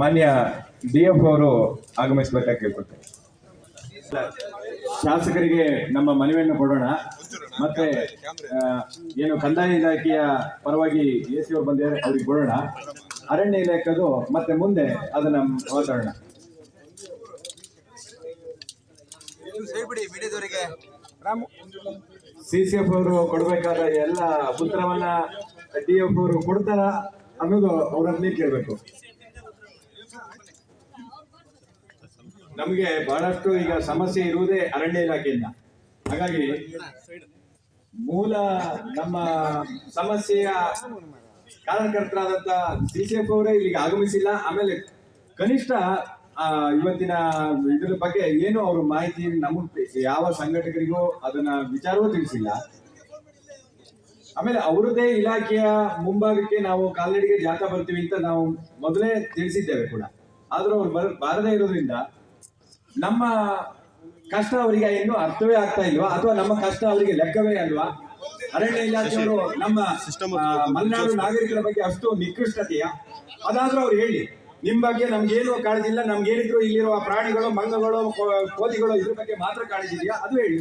ಮಾನ್ಯ DF ಅವರು ಆಗಮಿಸಬೇಕಾಗಿ ಕೇಳ್ಕೊಳ್ತೇನೆ. ಶಾಸಕರಿಗೆ ನಮ್ಮ ಮನವಿಯನ್ನು ಕೊಡೋಣ. ಮತ್ತೆ ಏನು ಕಂದಾಯ ಇಲಾಖೆಯ ಪರವಾಗಿ AC ಅವರು ಬಂದಿದ್ದಾರೆ, ಅವ್ರಿಗೆ ಕೊಡೋಣ. ಅರಣ್ಯ ಇಲಾಖೆದು ಮತ್ತೆ ಮುಂದೆ ಅದನ್ನ ಮಾತಾಡೋಣ. CCF ಅವರು ಕೊಡ್ಬೇಕಾದ ಎಲ್ಲ ಉತ್ತರವನ್ನ DF ಅವರು ಕೊಡ್ತಾರ ಅನ್ನೋದು ಅವರಲ್ಲಿ ಕೇಳಬೇಕು. ನಮಗೆ ಬಹಳಷ್ಟು ಈಗ ಸಮಸ್ಯೆ ಇರುವುದೇ ಅರಣ್ಯ ಇಲಾಖೆಯಿಂದ. ಹಾಗಾಗಿ ಮೂಲ ನಮ್ಮ ಸಮಸ್ಯೆಯ ಕಾರಣಕರ್ತರಾದಂತ CCF ಅವರೇ ಇಲ್ಲಿಗೆ ಆಗಮಿಸಿಲ್ಲ. ಆಮೇಲೆ ಕನಿಷ್ಠ ಇವತ್ತಿನ ಇದ್ರ ಬಗ್ಗೆ ಏನು ಅವರು ಮಾಹಿತಿ ನಮಗೆ ಯಾವ ಸಂಘಟಕರಿಗೂ ಅದನ್ನ ವಿಚಾರವೂ ತಿಳಿಸಿಲ್ಲ. ಆಮೇಲೆ ಅವರದೇ ಇಲಾಖೆಯ ಮುಂಭಾಗಕ್ಕೆ ನಾವು ಕಾಲ್ನಡಿಗೆ ಜಾಥಾ ಬರ್ತೀವಿ ಅಂತ ನಾವು ಮೊದಲೇ ತಿಳಿಸಿದ್ದೇವೆ ಕೂಡ. ಆದ್ರೂ ಅವ್ರು ಬಾರದೇ ಇರೋದ್ರಿಂದ ನಮ್ಮ ಕಷ್ಟ ಅವರಿಗೆ ಇನ್ನು ಅರ್ಥವೇ ಆಗ್ತಾ ಇಲ್ವಾ, ಅಥವಾ ನಮ್ಮ ಕಷ್ಟ ಅವರಿಗೆ ಲೆಕ್ಕವೇ ಅಲ್ವಾ? ಅರಣ್ಯ ಇಲಾಖೆಯವರು ನಮ್ಮ ಮಲೆನಾಡು ನಾಗರಿಕರ ಬಗ್ಗೆ ಅಷ್ಟು ನಿಕೃಷ್ಟತೆಯ? ಅದಾದ್ರೂ ಅವ್ರು ಹೇಳಿ, ನಿಮ್ ಬಗ್ಗೆ ನಮ್ಗೇನು ಕಾಳಜಿ ಇಲ್ಲ, ನಮ್ಗೇನಿದ್ರು ಇಲ್ಲಿರುವ ಪ್ರಾಣಿಗಳು, ಮಂಗಗಳು, ಕೋತಿಗಳು ಇದ್ರ ಬಗ್ಗೆ ಮಾತ್ರ ಕಾಳಜಿ ಇದೆಯಾ? ಅದು ಹೇಳಿ.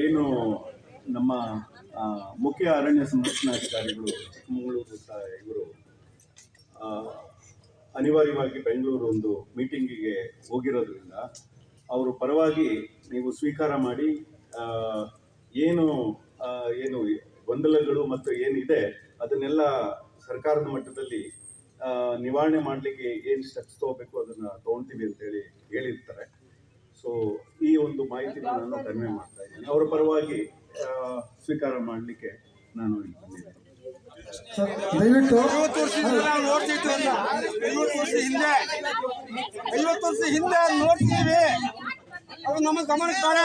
ಏನು ನಮ್ಮ ಮುಖ್ಯ ಅರಣ್ಯ ಸಂರಕ್ಷಣಾಧಿಕಾರಿಗಳು ಚಿಕ್ಕಮಗಳೂರು ಇವರು ಅನಿವಾರ್ಯವಾಗಿ ಬೆಂಗಳೂರು ಒಂದು ಮೀಟಿಂಗಿಗೆ ಹೋಗಿರೋದ್ರಿಂದ ಅವರು ಪರವಾಗಿ ನೀವು ಸ್ವೀಕಾರ ಮಾಡಿ ಏನು ಗೊಂದಲಗಳು ಮತ್ತು ಏನಿದೆ ಅದನ್ನೆಲ್ಲ ಸರ್ಕಾರದ ಮಟ್ಟದಲ್ಲಿ ನಿವಾರಣೆ ಮಾಡಲಿಕ್ಕೆ ಏನು ಸ್ಟೆಪ್ಸ್ ತಗೋಬೇಕು ಅದನ್ನು ತೊಗೊಳ್ತೀವಿ ಅಂತೇಳಿ ಹೇಳಿರ್ತಾರೆ. ಸೊ ಈ ಒಂದು ಮಾಹಿತಿ ನಾನು ಕನ್ವೆ ಮಾಡ್ತಾ ಇದ್ದೀನಿ. ಅವರ ಪರವಾಗಿ ಸ್ವೀಕಾರ ಮಾಡಲಿಕ್ಕೆ ನಾನು ಇಲ್ಲಿ ಬಂದಿದ್ದೇನೆ. ದಯವಿಟ್ಟು 50 ವರ್ಷ ಹಿಂದೆ ನೋಡ್ತೀವಿ, ಅದು ನಮ್ಮ ಗಮನಕ್ಕೆ ಬರ.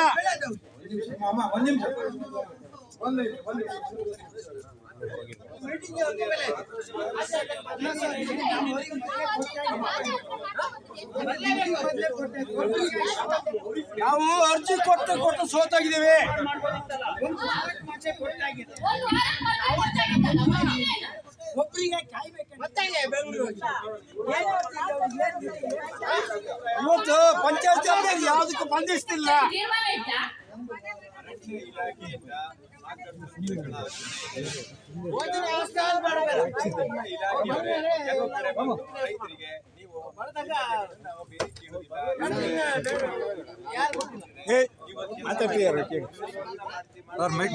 ನಾವು ಅರ್ಜಿ ಕೊಟ್ಟು ಸೋತಾಗಿದ್ದೇವೆ. ಒಬ್ಬರಿಗೆ ಇವತ್ತು ಪಂಚಾಯತ್ ಯಾವುದಕ್ಕೂ ಬಂಧಿಸ್ತಿಲ್ಲ.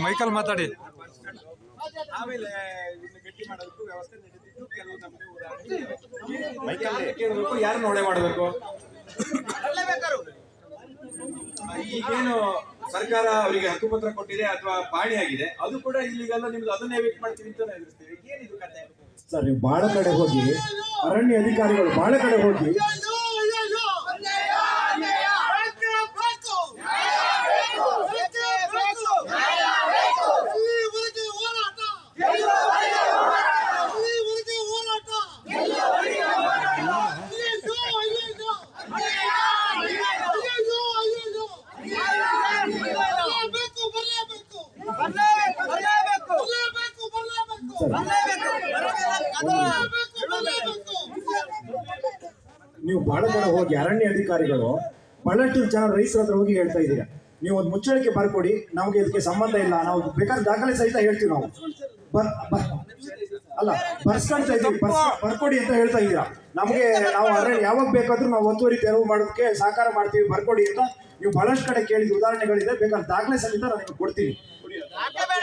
ಮೈಕಲ್ ಮಾತಾಡಿ. ಆಮೇಲೆ ಗಟ್ಟಿ ಮಾಡೋದಕ್ಕೂ ವ್ಯವಸ್ಥೆ ನಡೆದಿದ್ದು. ಕೆಲವು ನಮಗೆ ಯಾರು ನೋಡೆ ಮಾಡಬೇಕು? ಈಗೇನು ಸರ್ಕಾರ ಅವರಿಗೆ ಹಕ್ಕುಪತ್ರ ಕೊಟ್ಟಿದೆ ಅಥವಾ ಪಾಣಿ ಆಗಿದೆ, ಅದು ಕೂಡ ಇಲ್ಲಿಗೆಲ್ಲ ನಿಮ್ದು ಅದನ್ನೇ ವೇಟ್ ಮಾಡ್ತೀವಿ ಅಂತ ಎದುರಿಸ್ತೀವಿ. ಏನಿದು ಕತೆ? ಸರ್, ನೀವು ಬಹಳ ಕಡೆ ಹೋಗಿ, ಅರಣ್ಯ ಅಧಿಕಾರಿಗಳು ಬಹಳ ಕಡೆ ಹೋಗಿ ನೀವು ಬಹಳ ಕಡೆ ಹೋಗಿ ಅರಣ್ಯ ಅಧಿಕಾರಿಗಳು ಬಹಳಷ್ಟು ಜನ ರೈತರ ಹತ್ರ ಹೋಗಿ ಹೇಳ್ತಾ ಇದ್ದೀರಾ, ನೀವು ಒಂದು ಮುಚ್ಚಳಿಕೆ ಬರ್ಕೊಡಿ, ನಮಗೆ ಇದಕ್ಕೆ ಸಂಬಂಧ ಇಲ್ಲ, ನಾವು ಬೇಕಾದ್ರೆ ದಾಖಲೆ ಸಹಿತ ಹೇಳ್ತೀವಿ, ನಾವು ಬರ್ಸ್ಕೊಳ್ತಾ ಇದ್ದೀವಿ, ಬರ್ಕೊಡಿ ಅಂತ ಹೇಳ್ತಾ ಇದ್ದೀರಾ. ನಮಗೆ ನಾವು ಅರಣ್ಯ ಯಾವಾಗ ಬೇಕಾದ್ರೂ ನಾವು ಒತ್ತುವರಿ ತೆರವು ಮಾಡೋದಕ್ಕೆ ಸಹಕಾರ ಮಾಡ್ತೀವಿ, ಬರ್ಕೊಡಿ ಅಂತ ನೀವು ಬಹಳಷ್ಟು ಕಡೆ ಕೇಳಿದ ಉದಾಹರಣೆಗಳಿದೆ. ಬೇಕಾದ್ರೆ ದಾಖಲೆ ಸಹಿತ ನಾನು ಕೊಡ್ತೀನಿ.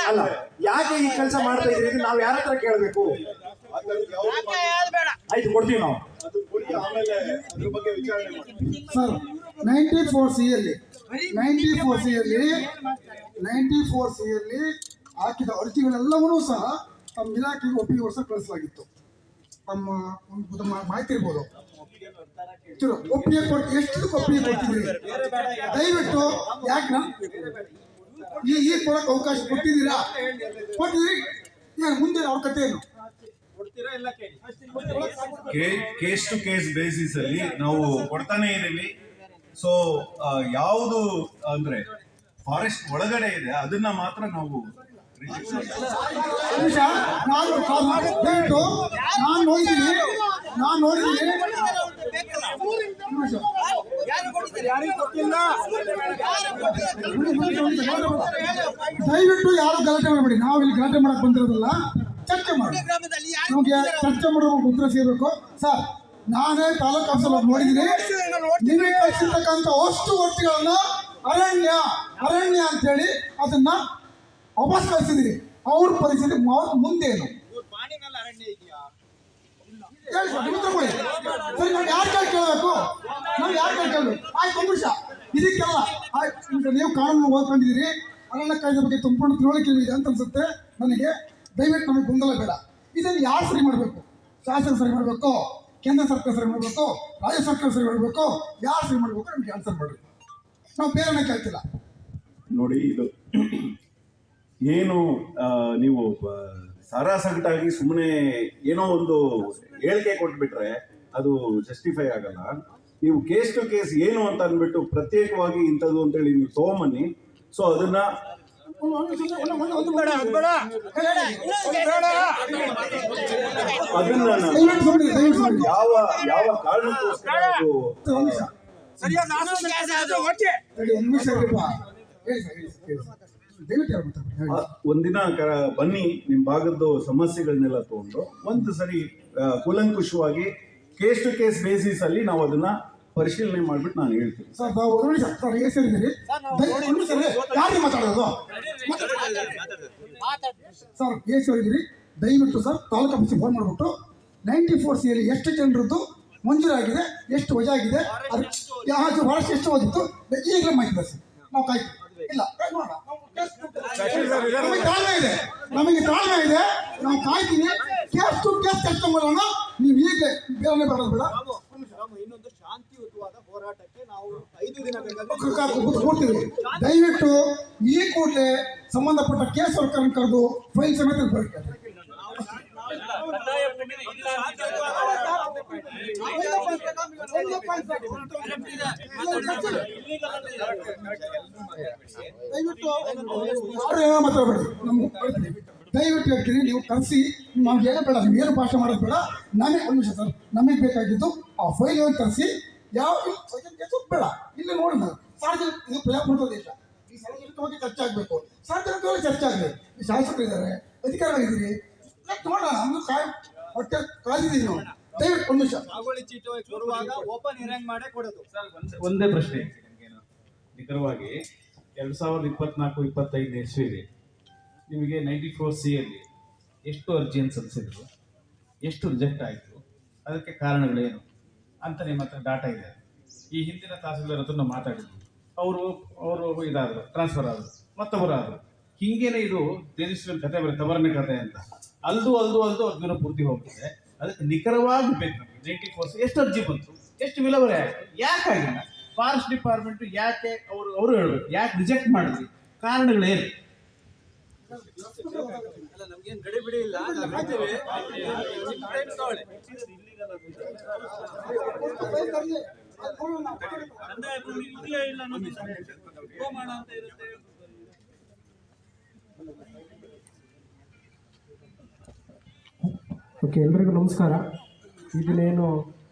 ಅಲ್ಲ, ಯಾಕೆ ಈ ಕೆಲಸ ಮಾಡ್ತಾ ಇದ್ದೀರಿ ನಾವು ಯಾರ ಹತ್ರ ಕೇಳಬೇಕು? ಆಯ್ತು, ಕೊಡ್ತೀವಿ ನಾವು. ಸರ್, 94 ಸಿಯಲ್ಲಿ ಹಾಕಿದ ಅರ್ಜಿಗಳೆಲ್ಲವನ್ನೂ ಸಹ ತಮ್ಮ ಇಲಾಖೆಗೆ ಒಪ್ಪಿಗೆ ವರ್ಷ ಕಳಿಸಲಾಗಿತ್ತು. ತಮ್ಮ ಒಂದು ಮಾಹಿತಿ ಇರ್ಬೋದು. ಒಪ್ಪಿಗೆ ಕೊಟ್ಟು ಎಷ್ಟು ಒಪ್ಪಿಗೆ ಕೊಟ್ಟಿದ್ರಿ? ದಯವಿಟ್ಟು ಯಾಕೆ ಈ ಕೊಡಕ್ಕೆ ಅವಕಾಶ ಕೊಟ್ಟಿದ್ದೀರಾ? ಕೊಟ್ಟಿದ್ರಿ, ಮುಂದೆ ಅವ್ರ ಕಥೆ ಏನು? ಕೇಸ್ ಟು ಕೇಸ್ ಬೇಸಿಸ್ ಅಲ್ಲಿ ನಾವು ಕೊಡ್ತಾನೆ ಇದೀವಿ. ಸೊ ಯಾವುದು ಅಂದ್ರೆ ಫಾರೆಸ್ಟ್ ಒಳಗಡೆ ಇದೆ ಅದನ್ನ ಮಾತ್ರ ನಾವು reject ಮಾಡ್ತೀವಿ. ನಿಮಿಷ, ದಯವಿಟ್ಟು ನಾನು ನೋಡಿದ್ದೀನಿ ನಿಮಿಷ. ದಯವಿಟ್ಟು ಯಾರು ಗಲಾಟೆ ಮಾಡಬೇಡಿ. ನಾವು ಇಲ್ಲಿ ಗಲಾಟೆ ಮಾಡಕ್ ಬಂದಿರೋದಲ್ಲ, ಚರ್ಚೆ ಮಾಡಿ. ನಮಗೆ ಚರ್ಚೆ ಮಾಡೋ ಉತ್ತರ ಸಿಗಬೇಕು. ಸರ್, ನಾನೇ ತಾಲೂಕು ಆಫೀಸಲ್ಲಿ ನೋಡಿದ್ದೀನಿ. ನಿಮಗೆ ಕಳಿಸಿರ್ತಕ್ಕಂಥ ಅಷ್ಟು ವರ್ತಿಗಳನ್ನ ಅರಣ್ಯ ಅಂತೇಳಿ ಅದನ್ನ ವಾಪಸ್ ಕಳಿಸಿದಿರಿ. ಅವ್ರ ಪರಿಸ್ಥಿತಿ ಮುಂದೇನು ಹೇಳಿ ಸರ್, ನಿಮ್ಮ ಉತ್ತರ ಕೊಡಿ. ಸರಿ, ನಾವು ಯಾರ ಕೈ ಕೇಳಬೇಕು? ನಾವು ಯಾರ ಕೈ ಕೇಳಬೇಕು? ಆಯ್ತು, ಒಂದು ನಿಮಿಷ. ಇದಕ್ಕೆಲ್ಲ ಆಯ್ತು, ನೀವು ಕಾನೂನು ಓದ್ಕೊಂಡಿದ್ದೀರಿ, ಅರಣ್ಯ ಕಾಯ್ದೆ ಬಗ್ಗೆ ಸಂಪೂರ್ಣ ತಿಳುವಳಿಕೆ ಇದೆ ಅಂತ ಅನ್ಸುತ್ತೆ ನನಗೆ. ದಯವಿಟ್ಟು ನಮಗೆ ಗೊಂದಲ ಬೇಡ. ಇದನ್ನು ಯಾರು ಸರಿ ಮಾಡಬೇಕು? ಶಾಸಕ ಸರಿ ಮಾಡಬೇಕು, ಕೇಂದ್ರ ಸರ್ಕಾರ ಸರಿ ಮಾಡಬೇಕು, ರಾಜ್ಯ ಸರ್ಕಾರ ಸರಿ ಮಾಡಬೇಕು, ಯಾರು ಸರಿ ಮಾಡಬೇಕು? ನಮಗೆ ಆನ್ಸರ್ ಮಾಡಬೇಕು. ನಾವು ಬೇರೆನೇ ಕೇಳ್ತಿಲ್ಲ. ನೋಡಿ, ಇದು ಏನು ನೀವು ಸಾರಾಸಗಟಾಗಿ ಸುಮ್ಮನೆ ಏನೋ ಒಂದು ಹೇಳಿಕೆ ಕೊಟ್ಬಿಟ್ರೆ ಅದು ಜಸ್ಟಿಫೈ ಆಗಲ್ಲ. ನೀವು ಕೇಸ್ ಟು ಕೇಸ್ ಏನು ಅಂತ ಅಂದ್ಬಿಟ್ಟು ಪ್ರತ್ಯೇಕವಾಗಿ ಇಂಥದ್ದು ಅಂತೇಳಿ ನೀವು ತಗೊಂಬನ್ನಿ. ಸೊ ಅದನ್ನ ಅದನ್ನ ಯಾವ ಯಾವ ಕಾರಣಕ್ಕೋಸ್ಕರ ಅದು ಸರಿಯಾದ ಒಂದಿನ ಬನ್ನಿ, ನಿಮ್ ಭಾಗದ್ದು ಸಮಸ್ಯೆಗಳನ್ನೆಲ್ಲ ತಗೊಂಡು ಒಂದು ಸರಿ ಕೂಲಂಕುಷವಾಗಿ ಕೇಸ್ ಟು ಕೇಸ್ ಬೇಸಿಸ್ ಅಲ್ಲಿ ನಾವು ಅದನ್ನ ಪರಿಶೀಲನೆ ಮಾಡ್ಬಿಟ್ಟು ನಾನು ಹೇಳ್ತೀನಿ. ಸರ್, ನಾವು ಸೇರಿದ್ದೀರಿ. ಯಾರಿಗೆ ಮಾತಾಡೋದು ಸರ್? ಸೇರಿದ್ದೀರಿ. ದಯವಿಟ್ಟು ಸರ್ ತಾಲೂಕು ಆಫೀಸಿಗೆ ಫೋನ್ ಮಾಡಿಬಿಟ್ಟು 94C ಅಲ್ಲಿ ಎಷ್ಟು ಜನರದ್ದು ಮಂಜೂರಾಗಿದೆ, ಎಷ್ಟು ವಜಾ ಆಗಿದೆ, ಅದು ಯಾವ ಭಾಷೆ ಎಷ್ಟು ಓದಿತ್ತು ಈಗಲೇ ಮಾಹಿತಿ ಬರ್ಸಿ. ನಾವು ಕಾಯ್ತು ಇಲ್ಲ, ನಮಗೆ ತಾಳ್ಮೆ ಇದೆ, ನಾವು ಕಾಯ್ತೀವಿ. ಕೇಸ್ ಟು ಕೇಸ್ ಚರ್ಚೆ ಮಾಡೋಣ. ನೀವು ಈಗಲೇ ಬೇರೆ ಬರೋದು ಬೇಡ. ಇನ್ನೊಂದು ಶಾಂತಿಯುತವಾದ ಹೋರಾಟಕ್ಕೆ ನಾವು 5 ದಿನ ಕೂಡ್ತೀವಿ. ದಯವಿಟ್ಟು ಈ ಕೂಡಲೇ ಸಂಬಂಧಪಟ್ಟ ಕೇಸ್ ವರ್ಕರ್ ಕರೆದು ಫೈಲ್ ಸಮೇತ ಬರುತ್ತೆ. ಮಾತಾಡಬೇಡಿ, ನಮ್ಗೆ ದಯವಿಟ್ಟು ಹೇಳ್ತೀನಿ. ನೀವು ಕರೆಸಿ, ನಮ್ಗೆ ಏನು ಬೇಡ, ನೀವು ಏನು ಭಾಷೆ ಮಾಡೋದು ಬೇಡ. ನಮಗೆ ಒಂದು ನಿಮಿಷ ಸರ್, ನಮಗೆ ಬೇಕಾಗಿದ್ದು ಆ ಫೈಲ್ ಒಂದು ತರಿಸಿ. ಯಾವ ಬೇಡ, ಇಲ್ಲಿ ನೋಡಿ ನಾವು ಸಾರ್ವಜನಿಕ, ಇದು ಪ್ರಜಾಪ್ರಭುತ್ವ ದೇಶ, ಈ ಸಾರ್ವಜನಿಕವಾಗಿ ಚರ್ಚೆ ಆಗಬೇಕು. ಸಾರ್ವಜನಿಕವಾಗಿ ಚರ್ಚೆ ಆಗಲಿ. ಈ ಶಾಸಕರಿದ್ದಾರೆ, ಅಧಿಕಾರಿಗಳಿದ್ದೀರಿ, ನೋಡೋಣ. ನಮ್ದು ಹೊಟ್ಟೆ ಕಾದಿದ್ದೀವಿ ನಾವು. ದಯವಿಟ್ಟು ಒಂದು ನಿಮಿಷ. ಸಾಗುವಳಿ ಚೀಟಿ ಕೊಡುವಾಗ ಓಪನ್ ಹಿಯರಿಂಗ್ ಮಾಡೇ ಕೊಡೋದು. ಒಂದೇ ಪ್ರಶ್ನೆ ನಿಮಗೇನು, ನಿಖರವಾಗಿ 2024-25 ಇಸ್ವಿಲಿ ನಿಮಗೆ 94C ಅಲ್ಲಿ ಎಷ್ಟು ಅರ್ಜಿಯನ್ನು ಸಲ್ಲಿಸಿದ್ರು, ಎಷ್ಟು ರಿಜೆಕ್ಟ್ ಆಯಿತು, ಅದಕ್ಕೆ ಕಾರಣಗಳೇನು ಅಂತ ನಿಮ್ಮ ಹತ್ರ ಡಾಟಾ ಇದೆ. ಈ ಹಿಂದಿನ ತಹಸೀಲ್ದಾರ್ ಹತ್ರ ನಾವು ಮಾತಾಡಿದ್ವಿ. ಅವರು ಇದಾದರು, ಟ್ರಾನ್ಸ್ಫರ್ ಆದರು, ಮತ್ತೊಬ್ಬರು ಆದರು. ಹೀಗೇನೆ ಇದು ತೇಜಸ್ವಿ ಕತೆ ಬರುತ್ತೆ, ತವರನೇ ಕತೆ ಅಂತ. ಅಲ್ದು ಅರ್ಜಿನ ಪೂರ್ತಿ ಹೋಗ್ತದೆ. ಅದಕ್ಕೆ ನಿಖರವಾಗಿ ಬೇಕು ನಮಗೆ 94C ಎಷ್ಟು ಅರ್ಜಿ ಬಂತು, ಎಷ್ಟು ವಿಲೇವಾರಿ ಆಯಿತು, ಯಾಕಾಗಿಲ್ಲ, ಫಾರೆಸ್ಟ್ ಡಿಪಾರ್ಟ್ಮೆಂಟ್ ಯಾಕೆ ಅವರು ಹೇಳ್ಬೇಕು, ಯಾಕೆ ರಿಜೆಕ್ಟ್ ಮಾಡಿದ್ರಿ, ಕಾರಣಗಳೇನು? ನಮ್ಗೇನು ಗಡಿ ಬಿಡಿ ಇಲ್ಲ. ಓಕೆ, ಎಲ್ರಿಗೂ ನಮಸ್ಕಾರ. ಇದನ್ನೇನು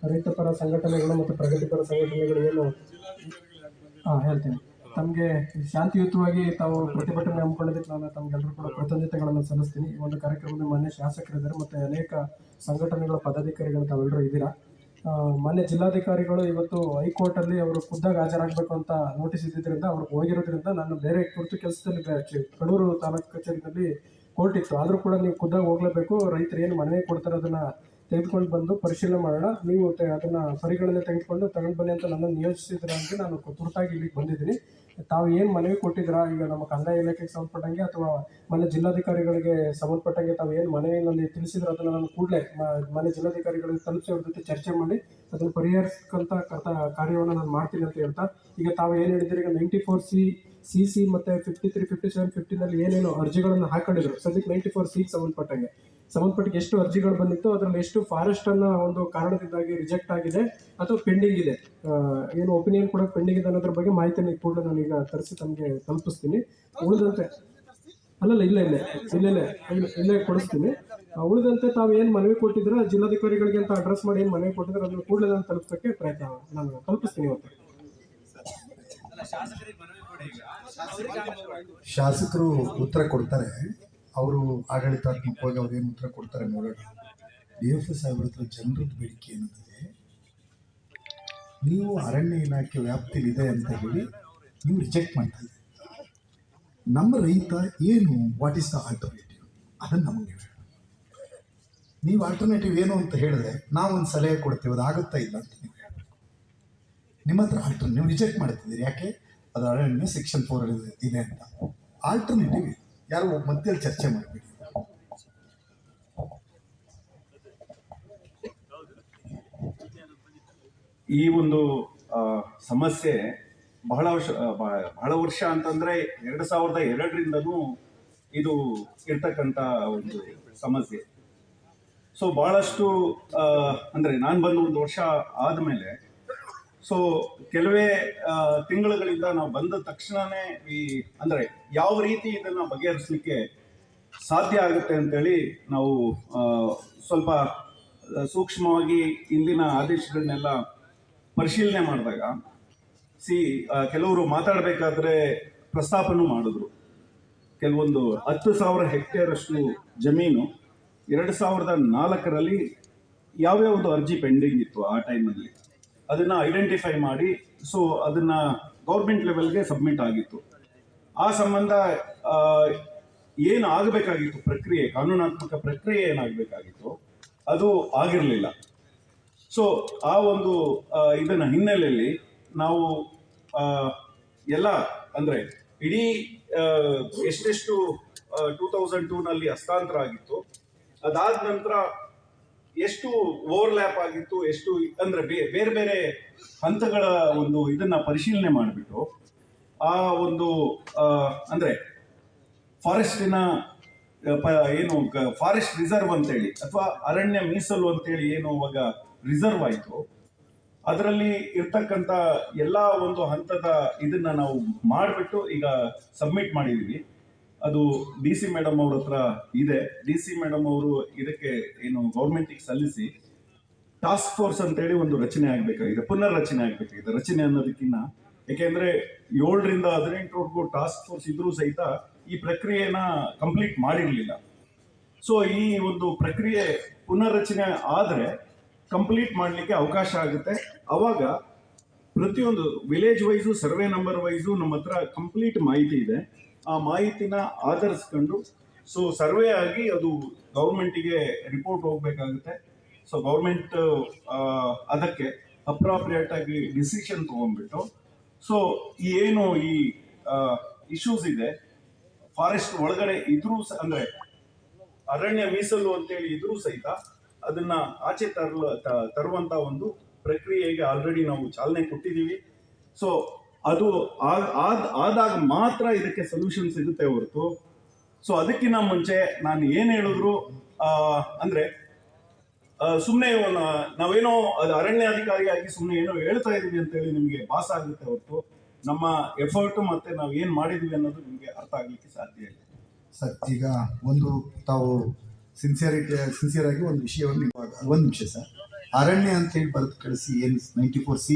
ರೈತಪರ ಸಂಘಟನೆಗಳು ಮತ್ತು ಪ್ರಗತಿಪರ ಸಂಘಟನೆಗಳು ಏನು ಹೇಳ್ತೀನಿ, ತಮಗೆ ಶಾಂತಿಯುತವಾಗಿ ತಾವು ಪ್ರತಿಭಟನೆ ಹಮ್ಮಿಕೊಳ್ಳೋದಕ್ಕೆ ನಾನು ತಮಗೆಲ್ಲರೂ ಕೂಡ ಕೃತಜ್ಞತೆಗಳನ್ನು ಸಲ್ಲಿಸ್ತೀನಿ. ಈ ಒಂದು ಕಾರ್ಯಕ್ರಮದಲ್ಲಿ ಮಾನ್ಯ ಶಾಸಕರಿದ್ದಾರೆ ಮತ್ತು ಅನೇಕ ಸಂಘಟನೆಗಳ ಪದಾಧಿಕಾರಿಗಳು ತಾವೆಲ್ಲರೂ ಇದ್ದೀರಾ. ಮಾನ್ಯ ಜಿಲ್ಲಾಧಿಕಾರಿಗಳು ಇವತ್ತು ಹೈಕೋರ್ಟಲ್ಲಿ ಅವರು ಖುದ್ದಾಗಿ ಹಾಜರಾಗಬೇಕು ಅಂತ ನೋಟಿಸ್ ಇದ್ದಿದ್ದರಿಂದ ಅವ್ರಿಗೆ ಹೋಗಿರೋದ್ರಿಂದ ನಾನು ಬೇರೆ ತುರ್ತು ಕೆಲಸದಲ್ಲಿ ಕಡೂರು ತಾಲೂಕು ಕಚೇರಿಯಲ್ಲಿ ಕೋರ್ಟ್ ಇತ್ತು. ಆದರೂ ಕೂಡ ನೀವು ಖುದ್ದಾಗಿ ಹೋಗಲೇಬೇಕು. ರೈತರು ಏನು ಮನವಿ ಕೊಡ್ತಾರೆ ಅದನ್ನು ತೆಗೆದುಕೊಂಡು ಬಂದು ಪರಿಶೀಲನೆ ಮಾಡೋಣ, ನೀವು ಅದನ್ನು ಪರಿಗಣನೆ ತೆಗೆದುಕೊಂಡು ತಗೊಂಡು ಬನ್ನಿ ಅಂತ ನನ್ನನ್ನು ನಿಯೋಜಿಸಿದ್ರೆ ಅಂತ ನಾನು ತುರ್ತಾಗಿ ಇಲ್ಲಿಗೆ ಬಂದಿದ್ದೀನಿ. ತಾವು ಏನು ಮನವಿ ಕೊಟ್ಟಿದ್ದೀರಾ, ಈಗ ನಮ್ಮ ಕಂದಾಯ ಇಲಾಖೆಗೆ ಸಂಬಂಧಪಟ್ಟಂಗೆ ಅಥವಾ ಮನೆ ಜಿಲ್ಲಾಧಿಕಾರಿಗಳಿಗೆ ಸಂಬಂಧಪಟ್ಟಂಗೆ ತಾವು ಏನು ಮನವಿನಲ್ಲಿ ತಿಳಿಸಿದ್ರೆ ಅದನ್ನು ನಾನು ಕೂಡಲೇ ಮನೆ ಜಿಲ್ಲಾಧಿಕಾರಿಗಳಿಗೆ ತಲುಪಿಸಿ ಅವ್ರ ಜೊತೆ ಚರ್ಚೆ ಮಾಡಿ ಅದನ್ನು ಪರಿಹರಿಸಕ್ಕಂಥ ಕಾರ್ಯವನ್ನು ನಾನು ಮಾಡ್ತೀನಿ ಅಂತ ಹೇಳ್ತಾ, ಈಗ ತಾವು ಏನು ಹೇಳಿದ್ದೀರಿ, ಈಗ 94C ಮತ್ತು 53, 57, 50ನಲ್ಲಿ ಏನೇನು ಅರ್ಜಿಗಳನ್ನು ಹಾಕೊಂಡಿದ್ರು, ಸದ್ಯಕ್ಕೆ 94Cಗೆ ಸಂಬಂಧಪಟ್ಟಂಗೆ ಸಂಬಂಧಪಟ್ಟ ಎಷ್ಟು ಅರ್ಜಿಗಳು ಬಂದಿತ್ತು ಅದರಲ್ಲಿ ಎಷ್ಟು ಫಾರೆಸ್ಟ್ ಅನ್ನ ಒಂದು ಕಾರಣದಿಂದಾಗಿ ರಿಜೆಕ್ಟ್ ಆಗಿದೆ ಅಥವಾ ಪೆಂಡಿಂಗ್ ಇದೆ, ಏನು ಒಪಿನಿಯನ್ ಕೂಡ ಪೆಂಡಿಂಗ್ ಇದೆ ಅನ್ನೋದ್ರ ಬಗ್ಗೆ ಮಾಹಿತಿಯನ್ನು ಕೂಡ ನಾನೀಗ ತರಿಸಿ ತಮಗೆ ತಲುಪಿಸ್ತೀನಿ. ಉಳಿದಂತೆ ಇಲ್ಲೇ ಕೊಡಿಸ್ತೀನಿ. ಉಳಿದಂತೆ ತಾವು ಏನು ಮನವಿ ಕೊಟ್ಟಿದ್ರೆ ಜಿಲ್ಲಾಧಿಕಾರಿಗಳಿಗೆ ಅಂತ ಅಡ್ರೆಸ್ ಮಾಡಿ ಏನು ಮನವಿ ಕೊಟ್ಟಿದ್ರೆ ಅದನ್ನು ಕೂಡಲೇ ನಾನು ತಲುಪಿಸೋಕ್ಕೆ ನಾನು ತಲುಪಿಸ್ತೀನಿ ಇವತ್ತು. ಶಾಸಕರು ಉತ್ತರ ಕೊಡ್ತಾರೆ, ಅವರು ಆಡಳಿತಾತ್ಮಕವಾಗಿ ಅವ್ರು ಏನು ಉತ್ತರ ಕೊಡ್ತಾರೆ ನೋಡೋಣ. DF ಸಾಹೇಬ್ರ ಹತ್ರ ಜನರದ್ದು ಬೇಡಿಕೆ ಏನಂದರೆ, ನೀವು ಅರಣ್ಯ ಇಲಾಖೆ ವ್ಯಾಪ್ತಿಲಿದೆ ಅಂತ ಹೇಳಿ ನೀವು ರಿಜೆಕ್ಟ್ ಮಾಡ್ತಾ ಇದ್ದೀರಿ. ನಮ್ಮ ರೈತ ಏನು, ವಾಟ್ ಈಸ್ ದ ಆಲ್ಟರ್ನೇಟಿವ್, ಅದನ್ನು ನಮಗೆ ಹೇಳಿ. ನೀವು ಆಲ್ಟರ್ನೇಟಿವ್ ಏನು ಅಂತ ಹೇಳಿದ್ರೆ ನಾವೊಂದು ಸಲಹೆ ಕೊಡ್ತೀವಿ, ಅದು ಆಗುತ್ತಾ ಇಲ್ಲ ಅಂತ ನೀವು ಹೇಳಬೇಕು. ನಿಮ್ಮ ಹತ್ರ ನೀವು ರಿಜೆಕ್ಟ್ ಮಾಡ್ತಿದ್ದೀರಿ, ಯಾಕೆ? ಅದು ಅರಣ್ಯ ಸೆಕ್ಷನ್ 4 ಇದೆ ಅಂತ. ಆಲ್ಟರ್ನೇಟಿವ್ ಯಾರು ಮಧ್ಯದಲ್ಲಿ ಚರ್ಚೆ ಮಾಡಬೇಡಿ. ಈ ಒಂದು ಸಮಸ್ಯೆ ಬಹಳ ವರ್ಷ ಅಂತಂದ್ರೆ 2002ರಿಂದನೂ ಇದು ಇರ್ತಕ್ಕಂಥ ಒಂದು ಸಮಸ್ಯೆ. ಸೊ ಬಹಳಷ್ಟು ಅಂದ್ರೆ ನಾನು ಬಂದು 1 ವರ್ಷ ಆದಮೇಲೆ ಸೊ ಕೆಲವೇ ತಿಂಗಳುಗಳಿಂದ ನಾವು ಬಂದ ತಕ್ಷಣವೇ ಅಂದ್ರೆ ಯಾವ ರೀತಿ ಇದನ್ನು ಬಗೆಹರಿಸಲಿಕ್ಕೆ ಸಾಧ್ಯ ಆಗುತ್ತೆ ಅಂತೇಳಿ ನಾವು ಸ್ವಲ್ಪ ಸೂಕ್ಷ್ಮವಾಗಿ ಇಂದಿನ ಆದೇಶಗಳನ್ನೆಲ್ಲ ಪರಿಶೀಲನೆ ಮಾಡಿದಾಗ ಕೆಲವರು ಮಾತಾಡಬೇಕಾದ್ರೆ ಪ್ರಸ್ತಾಪನೂ ಮಾಡಿದ್ರು. ಕೆಲವೊಂದು 10,000 ಹೆಕ್ಟೇರ್ ಅಷ್ಟು ಜಮೀನು 2004ರಲ್ಲಿ ಯಾವ್ಯಾವುದು ಅರ್ಜಿ ಪೆಂಡಿಂಗ್ ಇತ್ತು ಆ ಟೈಮಲ್ಲಿ ಅದನ್ನು ಐಡೆಂಟಿಫೈ ಮಾಡಿ ಸೊ ಅದನ್ನು ಗೌರ್ಮೆಂಟ್ ಲೆವೆಲ್ಗೆ ಸಬ್ಮಿಟ್ ಆಗಿತ್ತು. ಆ ಸಂಬಂಧ ಏನು ಆಗಬೇಕಾಗಿತ್ತು ಪ್ರಕ್ರಿಯೆ, ಕಾನೂನಾತ್ಮಕ ಪ್ರಕ್ರಿಯೆ ಏನಾಗಬೇಕಾಗಿತ್ತು ಅದು ಆಗಿರಲಿಲ್ಲ. ಸೊ ಆ ಒಂದು ಇದನ್ನ ಹಿನ್ನೆಲೆಯಲ್ಲಿ ನಾವು ಎಲ್ಲ ಅಂದರೆ ಇಡೀ ಎಷ್ಟೆಷ್ಟು 2002ನಲ್ಲಿ ಹಸ್ತಾಂತರ ಆಗಿತ್ತು, ಅದಾದ ನಂತರ ಎಷ್ಟು ಓವರ್ಲ್ಯಾಪ್ ಆಗಿತ್ತು, ಎಷ್ಟು ಅಂದರೆ ಬೇರೆ ಬೇರೆ ಹಂತಗಳ ಒಂದು ಇದನ್ನ ಪರಿಶೀಲನೆ ಮಾಡಿಬಿಟ್ಟು ಆ ಒಂದು ಅಂದರೆ ಫಾರೆಸ್ಟಿನ ಏನು ಫಾರೆಸ್ಟ್ ರಿಸರ್ವ್ ಅಂತೇಳಿ ಅಥವಾ ಅರಣ್ಯ ಮೀಸಲು ಅಂತೇಳಿ ಏನು ಅವಾಗ ರಿಸರ್ವ್ ಆಯಿತು, ಅದರಲ್ಲಿ ಇರ್ತಕ್ಕಂಥ ಎಲ್ಲ ಒಂದು ಹಂತದ ಇದನ್ನ ನಾವು ಮಾಡಿಬಿಟ್ಟು ಈಗ ಸಬ್ಮಿಟ್ ಮಾಡಿದ್ದೀವಿ. ಅದು DC ಮೇಡಮ್ ಅವ್ರ ಹತ್ರ ಇದೆ. DC ಮೇಡಮ್ ಅವರು ಇದಕ್ಕೆ ಏನು ಗೌರ್ಮೆಂಟಿಗೆ ಸಲ್ಲಿಸಿ ಟಾಸ್ಕ್ ಫೋರ್ಸ್ ಅಂತೇಳಿ ಒಂದು ರಚನೆ ಆಗಬೇಕಾಗಿದೆ, ಪುನರ್ ರಚನೆ ಆಗಬೇಕಾಗಿದೆ. ರಚನೆ ಅನ್ನೋದಕ್ಕಿಂತ ಯಾಕೆಂದ್ರೆ 7ರಿಂದ 18ವರೆಗೂ ಟಾಸ್ಕ್ ಫೋರ್ಸ್ ಇದ್ರೂ ಸಹಿತ ಈ ಪ್ರಕ್ರಿಯೆನ ಕಂಪ್ಲೀಟ್ ಮಾಡಿರಲಿಲ್ಲ. ಸೊ ಈ ಒಂದು ಪ್ರಕ್ರಿಯೆ ಪುನರ್ರಚನೆ ಆದರೆ ಕಂಪ್ಲೀಟ್ ಮಾಡಲಿಕ್ಕೆ ಅವಕಾಶ ಆಗುತ್ತೆ. ಅವಾಗ ಪ್ರತಿಯೊಂದು village wise survey number wise ನಮ್ಮ ಹತ್ರ ಕಂಪ್ಲೀಟ್ ಮಾಹಿತಿ ಇದೆ. ಆ ಮಾಹಿತಿನ ಆಧರಿಸ್ಕೊಂಡು ಸೊ ಸರ್ವೆ ಆಗಿ ಅದು ಗೌರ್ಮೆಂಟಿಗೆ ರಿಪೋರ್ಟ್ ಹೋಗ್ಬೇಕಾಗುತ್ತೆ. ಸೊ ಗೌರ್ಮೆಂಟ್ ಅದಕ್ಕೆ ಅಪ್ರಾಪ್ರಿಯೇಟ್ ಆಗಿ ಡಿಸಿಷನ್ ತಗೊಂಡ್ಬಿಟ್ಟು ಸೊ ಏನು ಈ ಇಶ್ಯೂಸ್ ಇದೆ ಫಾರೆಸ್ಟ್ ಒಳಗಡೆ ಇದ್ರೂ ಅಂದ್ರೆ ಅರಣ್ಯ ಮೀಸಲು ಅಂತೇಳಿ ಇದ್ರೂ ಸಹಿತ ಅದನ್ನ ಆಚೆ ತರುವಂತ ಒಂದು ಪ್ರಕ್ರಿಯೆಗೆ ಆಲ್ರೆಡಿ ನಾವು ಚಾಲನೆ ಕೊಟ್ಟಿದ್ದೀವಿ. ಸೊ ಅದು ಆದಾಗ ಮಾತ್ರ ಇದಕ್ಕೆ ಸೊಲ್ಯೂಷನ್ ಸಿಗುತ್ತೆ ಹೊರತು ಸೊ ಅದಕ್ಕಿಂತ ಮುಂಚೆ ನಾನು ಏನು ಹೇಳಿದ್ರು ಅಂದ್ರೆ ಸುಮ್ಮನೆ ನಾವೇನೋ ಅದು ಅರಣ್ಯಾಧಿಕಾರಿಯಾಗಿ ಸುಮ್ಮನೆ ಏನೋ ಹೇಳ್ತಾ ಇದೀವಿ ಅಂತೇಳಿ ನಿಮಗೆ ಭಾಸ ಆಗುತ್ತೆ ಹೊರತು ನಮ್ಮ ಎಫರ್ಟ್ ಮತ್ತೆ ನಾವು ಏನು ಮಾಡಿದೀವಿ ಅನ್ನೋದು ನಿಮಗೆ ಅರ್ಥ ಆಗ್ಲಿಕ್ಕೆ ಸಾಧ್ಯ ಇಲ್ಲ. ಸರ್, ಈಗ ಒಂದು ತಾವು ಸಿನ್ಸಿಯರ್ ಆಗಿ ಒಂದು ವಿಷಯವನ್ನು ಒಂದು ನಿಮಿಷ ಸರ್, ಅರಣ್ಯ ಅಂತೇಳಿ ಬರೆದು ಕಳಿಸಿ ಏನು 94C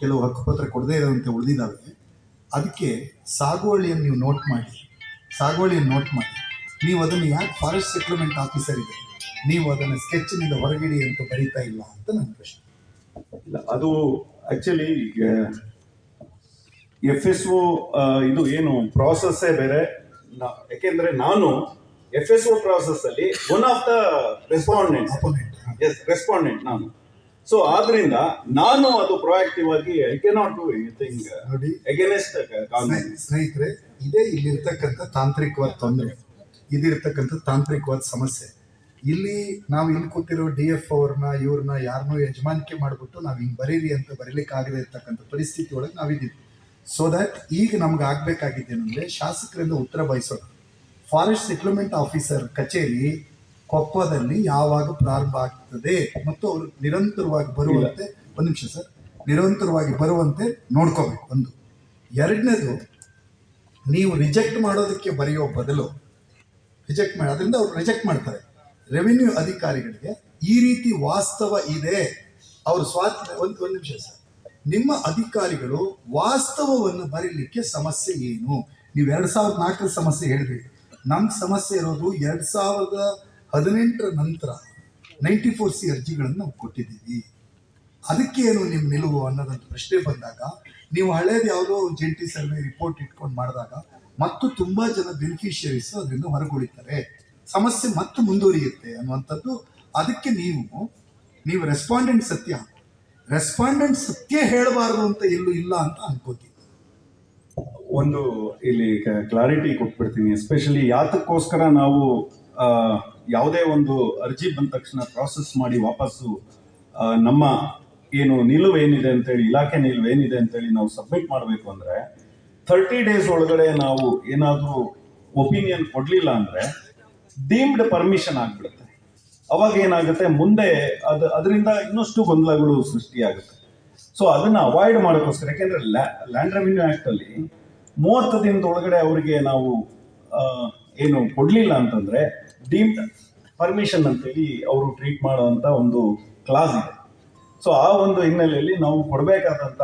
ಕೆಲವು ಹಕ್ಕುಪತ್ರ ಕೊಡದೇ ಇರೋವಂತೆ ಉಳಿದಿದ್ದಾವೆ, ಅದಕ್ಕೆ ಸಾಗುವಳಿಯನ್ನು ನೀವು ನೋಟ್ ಮಾಡಿ ನೀವು ಅದನ್ನು ಯಾಕೆ ಫಾರೆಸ್ಟ್ ಸೆಟ್ಲ್ಮೆಂಟ್ ಆಫೀಸರ್ ಇದೆ ನೀವು ಅದನ್ನು ಸ್ಕೆಚ್ನಿಂದ ಹೊರಗಿಡಿ ಅಂತ ಬರೀತಾ ಇಲ್ಲ ಅಂತ ನನ್ನ ಪ್ರಶ್ನೆ. ಇಲ್ಲ, ಅದು ಆಕ್ಚುಲಿ FSO ಇದು ಏನು ಪ್ರಾಸೆಸ್ಸೇ ಬೇರೆ. ಯಾಕೆಂದ್ರೆ ನಾನು FSO ಪ್ರಾಸೆಸ್ ಅಲ್ಲಿ ಒನ್ ಆಫ್ ದ ರೆಸ್ಪಾಂಡೆಂಟ್ ನಾನು. ಸೊ ಆದ್ರಿಂದ ನಾನು ಅದು ಪ್ರೊಆಕ್ಟಿವ್ ಆಗಿ ಐ ಕೆನಾಟ್ ಡೂ ಎನಿಥಿಂಗ್ ನೋಡಿ ಅಗೇನೆಸ್ಟ್ ಸ್ನೇಹಿತರೆ, ಇದೇ ಇಲ್ಲಿರ್ತಕ್ಕಂಥ ತಾಂತ್ರಿಕವಾದ ತೊಂದರೆ, ಇದಿರ್ತಕ್ಕಂಥ ತಾಂತ್ರಿಕವಾದ ಸಮಸ್ಯೆ. ಇಲ್ಲಿ ನಾವು ಇಲ್ಲಿ ಕೂತಿರೋ DF ಅವ್ರನ್ನ ಇವ್ರನ್ನ ಯಾರನ್ನೂ ಯಜಮಾನಿಕೆ ಮಾಡಿಬಿಟ್ಟು ನಾವು ಹಿಂಗೆ ಬರೀರಿ ಅಂತ ಬರೀಲಿಕ್ಕೆ ಆಗದೆ ಇರ್ತಕ್ಕಂಥ ಪರಿಸ್ಥಿತಿ ಒಳಗೆ ನಾವಿದ್ದೀವಿ. ಸೊ ದ್ಯಾಟ್ ಈಗ ನಮ್ಗೆ ಆಗಬೇಕಾಗಿದ್ದೇನೆಂದರೆ ಶಾಸಕರಿಂದ ಉತ್ತರ ಬಯಸೋಣ. ಫಾರೆಸ್ಟ್ ಸೆಟ್ಲ್ಮೆಂಟ್ ಆಫೀಸರ್ ಕಚೇರಿ ಕೊಪ್ಪದಲ್ಲಿ ಯಾವಾಗ ಪ್ರಾರಂಭ ಆಗ್ತದೆ ಮತ್ತು ಅವರು ನಿರಂತರವಾಗಿ ಬರುವಂತೆ, ಒಂದು ನಿಮಿಷ ಸರ್, ನಿರಂತರವಾಗಿ ಬರುವಂತೆ ನೋಡ್ಕೋಬೇಕು. ಒಂದು. ಎರಡನೇದು, ನೀವು ರಿಜೆಕ್ಟ್ ಮಾಡೋದಕ್ಕೆ ಬರೆಯೋ ಬದಲು ಅದರಿಂದ ಅವ್ರು ರಿಜೆಕ್ಟ್ ಮಾಡ್ತಾರೆ. ರೆವಿನ್ಯೂ ಅಧಿಕಾರಿಗಳಿಗೆ ಈ ರೀತಿ ವಾಸ್ತವ ಇದೆ, ಅವರು ಒಂದು ನಿಮಿಷ ಸರ್, ನಿಮ್ಮ ಅಧಿಕಾರಿಗಳು ವಾಸ್ತವವನ್ನು ಬರೀಲಿಕ್ಕೆ ಸಮಸ್ಯೆ ಏನು? ನೀವು 2004 ಸಮಸ್ಯೆ ಹೇಳಿದ್ರಿ. ನಮ್ಮ ಸಮಸ್ಯೆ ಇರೋದು 2018 ನಂತರ 94C ಅರ್ಜಿಗಳನ್ನು ನಾವು ಕೊಟ್ಟಿದ್ದೀವಿ. ಅದಕ್ಕೆ ಏನು ನಿಮ್ಮ ನಿಲುವು ಅನ್ನೋದಂತ ಪ್ರಶ್ನೆ ಬಂದಾಗ, ನೀವು ಹಳೇದು ಯಾವುದೋ ಜಂಟಿ ಸರ್ವೆ ರಿಪೋರ್ಟ್ ಇಟ್ಕೊಂಡು ಮಾಡಿದಾಗ ಮತ್ತು ತುಂಬ ಜನ ಬೆನಿಫಿಷಿಯರೀಸ್ ಅದರಿಂದ ಹೊರಗುಳಿತಾರೆ, ಸಮಸ್ಯೆ ಮತ್ತೆ ಮುಂದುವರಿಯುತ್ತೆ ಅನ್ನುವಂಥದ್ದು. ಅದಕ್ಕೆ ನೀವು ರೆಸ್ಪಾಂಡೆಂಟ್ ಸತ್ಯ ಹೇಳಬಾರ್ದು ಅಂತ ಎಲ್ಲೂ ಇಲ್ಲ ಅಂತ ಅನ್ಕೋತೀನಿ. ಒಂದು ಇಲ್ಲಿ ಕ್ಲಾರಿಟಿ ಕೊಟ್ಬಿಡ್ತೀನಿ. ಎಸ್ಪೆಷಲಿ ಯಾತಕ್ಕೋಸ್ಕರ ನಾವು ಯಾವುದೇ ಒಂದು ಅರ್ಜಿ ಬಂದ ತಕ್ಷಣ ಪ್ರಾಸೆಸ್ ಮಾಡಿ ವಾಪಸ್ಸು ನಮ್ಮ ಏನು ನಿಲುವು ಏನಿದೆ ಅಂತೇಳಿ, ಇಲಾಖೆ ನಿಲುವು ಏನಿದೆ ಅಂತೇಳಿ ನಾವು ಸಬ್ಮಿಟ್ ಮಾಡಬೇಕು ಅಂದರೆ 30 days ಒಳಗಡೆ ನಾವು ಏನಾದರೂ ಒಪಿನಿಯನ್ ಕೊಡಲಿಲ್ಲ ಅಂದರೆ ಡೀಮ್ಡ್ ಪರ್ಮಿಷನ್ ಆಗಿಬಿಡುತ್ತೆ. ಅವಾಗ ಏನಾಗುತ್ತೆ, ಮುಂದೆ ಅದರಿಂದ ಇನ್ನಷ್ಟು ಗೊಂದಲಗಳು ಸೃಷ್ಟಿಯಾಗುತ್ತೆ. ಸೊ ಅದನ್ನು ಅವಾಯ್ಡ್ ಮಾಡೋಕ್ಕೋಸ್ಕರ, ಯಾಕೆಂದರೆ ಲ್ಯಾಂಡ್ ರೆವಿನ್ಯೂ ಆ್ಯಕ್ಟಲ್ಲಿ 30 ದಿನದೊಳಗಡೆ ಅವರಿಗೆ ನಾವು ಏನು ಕೊಡಲಿಲ್ಲ ಅಂತಂದರೆ ಡೀಮ್ಡ್ ಪರ್ಮಿಷನ್ ಅಂತೇಳಿ ಅವರು ಟ್ರೀಟ್ ಮಾಡೋವಂಥ ಒಂದು ಕ್ಲಾಸ್ ಇದೆ. ಸೊ ಆ ಒಂದು ಹಿನ್ನೆಲೆಯಲ್ಲಿ ನಾವು ಕೊಡಬೇಕಾದಂಥ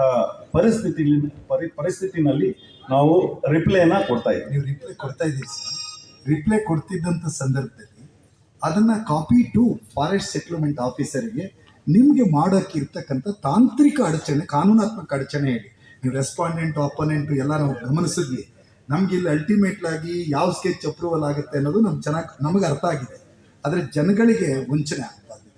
ಪರಿಸ್ಥಿತಿನಲ್ಲಿ ನಾವು ರಿಪ್ಲೈನ ಕೊಡ್ತಾ ಇದ್ದೀವಿ. ನೀವು ರಿಪ್ಲೈ ಕೊಡ್ತಾ ಇದ್ದೀರಿ ಸರ್. ರಿಪ್ಲೈ ಕೊಡ್ತಿದ್ದಂಥ ಸಂದರ್ಭದಲ್ಲಿ ಅದನ್ನು ಕಾಪಿ ಟು ಫಾರೆಸ್ಟ್ ಸೆಟ್ಲ್ಮೆಂಟ್ ಆಫೀಸರ್ಗೆ ನಿಮಗೆ ಮಾಡೋಕ್ಕಿರ್ತಕ್ಕಂಥ ತಾಂತ್ರಿಕ ಅಡಚಣೆ, ಕಾನೂನಾತ್ಮಕ ಅಡಚಣೆ ಹೇಳಿ. ನೀವು ರೆಸ್ಪಾಂಡೆಂಟು ಅಪೋನೆಂಟು ಎಲ್ಲ ನಾವು ಗಮನಿಸಿದ್ವಿ. ನಮ್ಗೆ ಇಲ್ಲಿ ಅಲ್ಟಿಮೇಟ್ಲಾಗಿ ಯಾವ ಸ್ಕೆಚ್ ಅಪ್ರೂವಲ್ ಆಗುತ್ತೆ ಅನ್ನೋದು ನಮಗೆ ಅರ್ಥ ಆಗಿದೆ. ಆದರೆ ಜನಗಳಿಗೆ ವಂಚನೆ ಆಗ್ತಾ ಇದೆ.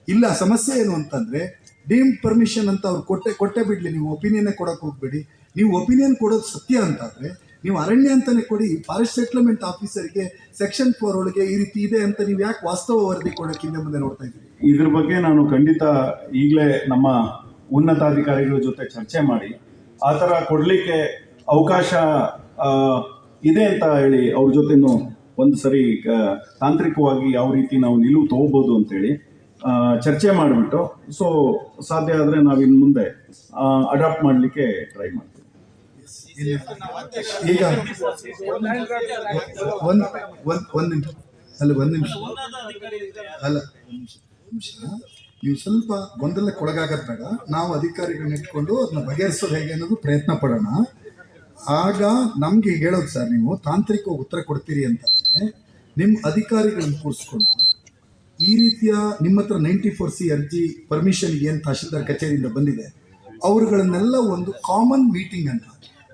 ಇಲ್ಲ, ಸಮಸ್ಯೆ ಏನು ಅಂತಂದರೆ ಡೀಮ್ಡ್ ಪರ್ಮಿಷನ್ ಅಂತ ಅವ್ರು ಕೊಟ್ಟೆ ಬಿಡಲಿ, ನೀವು ಒಪಿನಿಯನ್ನೇ ಕೊಡೋಕೆ ಹೋಗ್ಬೇಡಿ. ನೀವು ಒಪಿನಿಯನ್ ಕೊಡೋದು ಸತ್ಯ ಅಂತಾದರೆ ನೀವು ಅರಣ್ಯ ಅಂತಲೇ ಕೊಡಿ. ಫಾರೆಸ್ಟ್ ಸೆಟ್ಲ್ಮೆಂಟ್ ಆಫೀಸರ್ಗೆ ಸೆಕ್ಷನ್ 4 ಒಳಗೆ ಈ ರೀತಿ ಇದೆ ಅಂತ ನೀವು ಯಾಕೆ ವಾಸ್ತವ ವರದಿ ಕೊಡೋಕೆ ಹಿಂದೆ ಮುಂದೆ ನೋಡ್ತಾ ಇದ್ದೀರಿ? ಇದ್ರ ಬಗ್ಗೆ ನಾನು ಖಂಡಿತ ಈಗಲೇ ನಮ್ಮ ಉನ್ನತಾಧಿಕಾರಿಗಳ ಜೊತೆ ಚರ್ಚೆ ಮಾಡಿ ಆ ಥರ ಕೊಡಲಿಕ್ಕೆ ಅವಕಾಶ ಇದೆ ಅಂತ ಹೇಳಿ ಅವ್ರ ಜೊತೆನೂ ಒಂದು ಸರಿ ತಾಂತ್ರಿಕವಾಗಿ ಯಾವ ರೀತಿ ನಾವು ನಿಲುವು ತಗೋಬೋದು ಅಂತೇಳಿ ಚರ್ಚೆ ಮಾಡಿಬಿಟ್ಟು, ಸೊ ಸಾಧ್ಯ ಆದರೆ ನಾವಿನ್ನು ಮುಂದೆ ಅಡಾಪ್ಟ್ ಮಾಡಲಿಕ್ಕೆ ಟ್ರೈ ಮಾಡ್ತೀವಿ. ಈಗ ಒಂದು ನಿಮಿಷ ನೀವು ಸ್ವಲ್ಪ ಗೊಂದಲಕ್ಕೆ ಒಳಗಾಗದ್ ಬೇಡ. ನಾವು ಅಧಿಕಾರಿಗಳನ್ನ ಇಟ್ಕೊಂಡು ಅದನ್ನ ಬಗೆಹರಿಸೋದು ಹೇಗೆ ಅನ್ನೋದು ಪ್ರಯತ್ನ ಪಡೋಣ. ಆಗ ನಮ್ಗೆ ಹೇಳೋದು ಸರ್, ನೀವು ತಾಂತ್ರಿಕ ಉತ್ತರ ಕೊಡ್ತೀರಿ ಅಂತಂದ್ರೆ ನಿಮ್ಮ ಅಧಿಕಾರಿಗಳನ್ನ ಕೂರಿಸ್ಕೊಂಡು ಈ ರೀತಿಯ ನಿಮ್ಮ ಹತ್ರ 94C ಅರ್ಜಿ ಪರ್ಮಿಷನ್ಗೆ ಏನು ತಹಶೀಲ್ದಾರ್ ಕಚೇರಿಯಿಂದ ಬಂದಿದೆ ಅವರುಗಳನ್ನೆಲ್ಲ ಒಂದು ಕಾಮನ್ ಮೀಟಿಂಗ್ ಅಂತ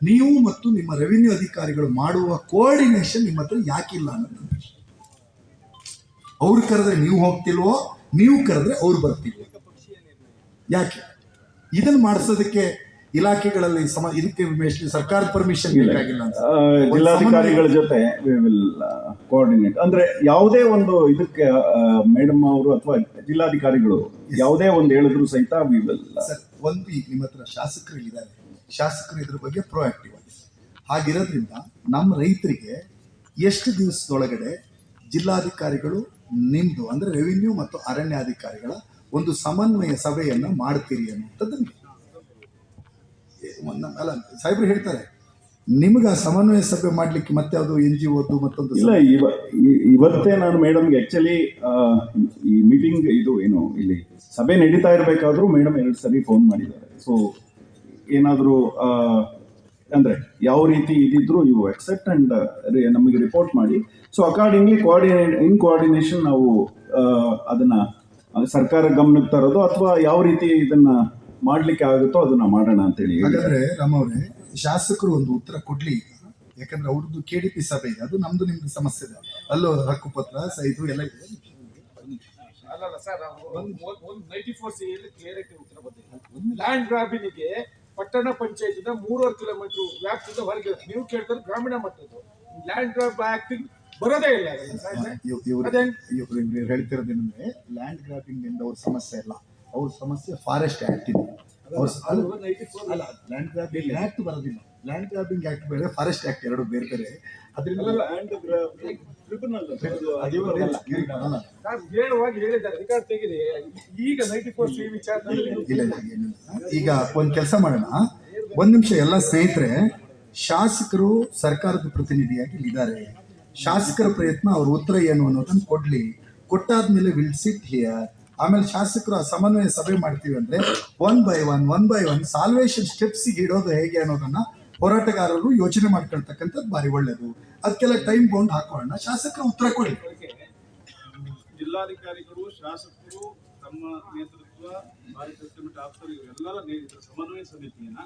ನೀವು ಮತ್ತು ನಿಮ್ಮ ರೆವಿನ್ಯೂ ಅಧಿಕಾರಿಗಳು ಮಾಡುವ ಕೋಆರ್ಡಿನೇಷನ್ ನಿಮ್ಮ ಹತ್ರ ಯಾಕಿಲ್ಲ ಅನ್ನೋದು. ಅವ್ರು ಕರೆದ್ರೆ ನೀವು ಹೋಗ್ತಿಲ್ವೋ, ನೀವು ಕರೆದ್ರೆ ಅವ್ರು ಬರ್ತಿಲ್ವೋ, ಯಾಕೆ? ಇದನ್ನು ಮಾಡಿಸೋದಕ್ಕೆ ಇಲಾಖೆಗಳಲ್ಲಿ ಇದಕ್ಕೆ ಸರ್ಕಾರದ ಪರ್ಮಿಷನ್ ಬೇಕಾಗಿಲ್ಲ ಅಂತ ಜಿಲ್ಲಾಧಿಕಾರಿಗಳ ಜೊತೆ ವಿ ವಿಲ್ ಕೋಆರ್ಡಿನೇಟ್. ಅಂದ್ರೆ ಯಾವುದೇ ಒಂದು ಇದಕ್ಕೆ ಮೇಡಮ್ ಅವರು ಅಥವಾ ಜಿಲ್ಲಾಧಿಕಾರಿಗಳು ಯಾವುದೇ ಒಂದು ಹೇಳಿದ್ರು ಸಹಿತ ವಿ ವಿಲ್. ಸರ್, ಒಂದು ಈಗ ನಿಮ್ಮ ಹತ್ರ ಶಾಸಕರಿದ್ದಾರೆ, ಶಾಸಕರು ಇದ್ರ ಬಗ್ಗೆ ಪ್ರೊಆಕ್ಟಿವ್ ಆಗಿ. ಹಾಗಿರೋದ್ರಿಂದ ನಮ್ಮ ರೈತರಿಗೆ ಎಷ್ಟು ದಿವಸದೊಳಗಡೆ ಜಿಲ್ಲಾಧಿಕಾರಿಗಳು ನಿಮ್ಮದು ಅಂದರೆ ರೆವಿನ್ಯೂ ಮತ್ತು ಅರಣ್ಯಾಧಿಕಾರಿಗಳ ಒಂದು ಸಮನ್ವಯ ಸಭೆಯನ್ನು ಮಾಡ್ತೀರಿ ಅನ್ನುವಂಥದ್ದನ್ನು ಅಲ್ಲ ಸಾಹೇಬ್ರು ಹೇಳ್ತಾರೆ. ನಿಮ್ಗೆ ಆ ಸಮನ್ವಯ ಸಭೆ ಮಾಡಲಿಕ್ಕೆ ಮತ್ತೆ ಯಾವುದು NGOದು ಮತ್ತೊಂದು ಇಲ್ಲ. ಇವತ್ತೇ ನಾನು ಮೇಡಮ್ಗೆ ಆ್ಯಕ್ಚುಲಿ ಈ ಮೀಟಿಂಗ್ ಇದು ಏನು ಇಲ್ಲಿ ಸಭೆ ನಡೀತಾ ಇರಬೇಕಾದ್ರೂ ಮೇಡಮ್ 2 ಸರಿ ಫೋನ್ ಮಾಡಿದ್ದಾರೆ. ಸೊ ಏನಾದರೂ ಅಂದರೆ ಯಾವ ರೀತಿ ಇದಿದ್ರು ಇವು ಎಕ್ಸೆಪ್ಟ್ ಆ್ಯಂಡ್ ನಮಗೆ ರಿಪೋರ್ಟ್ ಮಾಡಿ. ಸೊ ಅಕಾರ್ಡಿಂಗ್ಲಿ ಇನ್ ಕೋಆರ್ಡಿನೇಷನ್ ನಾವು ಅದನ್ನು ಸರ್ಕಾರ ಗಮನಕ್ಕೆ ತರೋದು ಅಥವಾ ಯಾವ ರೀತಿ ಇದನ್ನು ಮಾಡಲಿಕ್ಕೆ ಆಗುತ್ತೋ ಅದನ್ನು ಮಾಡೋಣ ಅಂತೇಳಿ. ಹಾಗಾದರೆ ರಾಮ್ ಅವರೇ, ಶಾಸಕರು ಒಂದು ಉತ್ತರ ಕೊಡಲಿ. ಯಾಕಂದ್ರೆ ಅವ್ರದ್ದು KDP ಸಭೆ ಇದೆ, ಅದು ನಮ್ದು ನಿಮ್ದು ಸಮಸ್ಯೆ ಇದೆ. ಅಲ್ಲೋ ಹಕ್ಕುಪತ್ರ ಸಹಿತ ಎಲ್ಲ ಇದೆ. ಅಲ್ಲಲ್ಲ ಸರ್, ಒಂದು 94C ಕ್ಲಿಯರಿಟಿ ಉತ್ತರ ಬಂದಿದೆ. ಲ್ಯಾಂಡ್ ಗ್ರಾಬಿನಿಗೆ ಪಟ್ಟಣ ಪಂಚಾಯತಿಂದ 3.5 ಕಿಲೋಮೀಟರ್ ವ್ಯಾಪ್ತಿಯಿಂದ ಹೊರಗೆ ನೀವು ಕೇಳ್ತಾರೆ ಗ್ರಾಮೀಣ ಮಟ್ಟದ್ದು ಲ್ಯಾಂಡ್ ಗ್ರಾಬ್ ಆಕ್ಟಿಂಗ್ ಬರೋದೇ ಇಲ್ಲ. ಇವ್ರು ಹೇಳ್ತಿರೋದೇನಂದ್ರೆ ಲ್ಯಾಂಡ್ ಗ್ರಾಬಿಂಗ್ ಇಂದ ಅವ್ರ ಸಮಸ್ಯೆ ಇಲ್ಲ, ಅವ್ರ ಸಮಸ್ಯೆ ಫಾರೆಸ್ಟ್ ಆಕ್ಟ್ ಇದೆ. ಲ್ಯಾಂಡ್ ಗ್ರಾಬಿಂಗ್ ಆಕ್ಟ್ ಬರೋದಿಲ್ಲ. ಲ್ಯಾಂಡ್ ಗ್ರಾಬಿಂಗ್ ಆಕ್ಟ್ ಬೇರೆ, ಫಾರೆಸ್ಟ್ ಆಕ್ಟ್ ಎರಡು ಬೇರೆ ಬೇರೆ. ಅದರಿಂದ ಹೇಳುವಾಗ ಹೇಳಿದ್ದಾರೆ ರಿಕಾರ್ಡ್ ತೆಗಿರಿ ಈಗ 94C ವಿಚಾರದಲ್ಲಿ ಇಲ್ಲ ಏನಿಲ್ಲ. ಈಗ ಒಂದು ಕೆಲಸ ಮಾಡೋಣ, ಒಂದ್ ನಿಮಿಷ. ಎಲ್ಲ ಸ್ನೇಹಿತರೆ, ಶಾಸಕರು ಸರ್ಕಾರದ ಪ್ರತಿನಿಧಿಯಾಗಿ ಇಲ್ಲಿದ್ದಾರೆ. ಶಾಸಕರ ಪ್ರಯತ್ನ ಅವ್ರ ಉತ್ತರ ಏನು ಅನ್ನೋದನ್ನ ಕೊಟ್ಟಾದ್ಮೇಲೆ ವಿಲ್ ಸಿಟ್ ಹಿಯರ್. ಆಮೇಲೆ ಶಾಸಕರು ಆ ಸಮನ್ವಯ ಸಭೆ ಮಾಡ್ತೀವಿ ಅಂದ್ರೆ ಒನ್ ಬೈ ಒನ್ ಸಾಲ್ವೇಷನ್ ಸ್ಟೆಪ್ಸಿಗೆ ಇಡೋದು ಹೇಗೆ ಅನ್ನೋದನ್ನ ಹೋರಾಟಗಾರರು ಯೋಚನೆ ಮಾಡ್ಕೊಳ್ತಕ್ಕಂಥದ್ದು ಭಾರಿ ಒಳ್ಳೇದು. ಅದಕ್ಕೆಲ್ಲ ಟೈಮ್ ಬೌಂಡ್ ಹಾಕೋಣ, ಶಾಸಕರು ಉತ್ತರ ಕೊಡಿ. ಜಿಲ್ಲಾಧಿಕಾರಿಗಳು, ಶಾಸಕರು, ತಮ್ಮ ನೇತೃತ್ವ, ಭಾರಿ ಎಸ್ಟಿಮೇಟ್ ಆಫೀಸರ್ ಇವರೆಲ್ಲರ ಸಮನ್ವಯ ಸಮಿತಿಯನ್ನ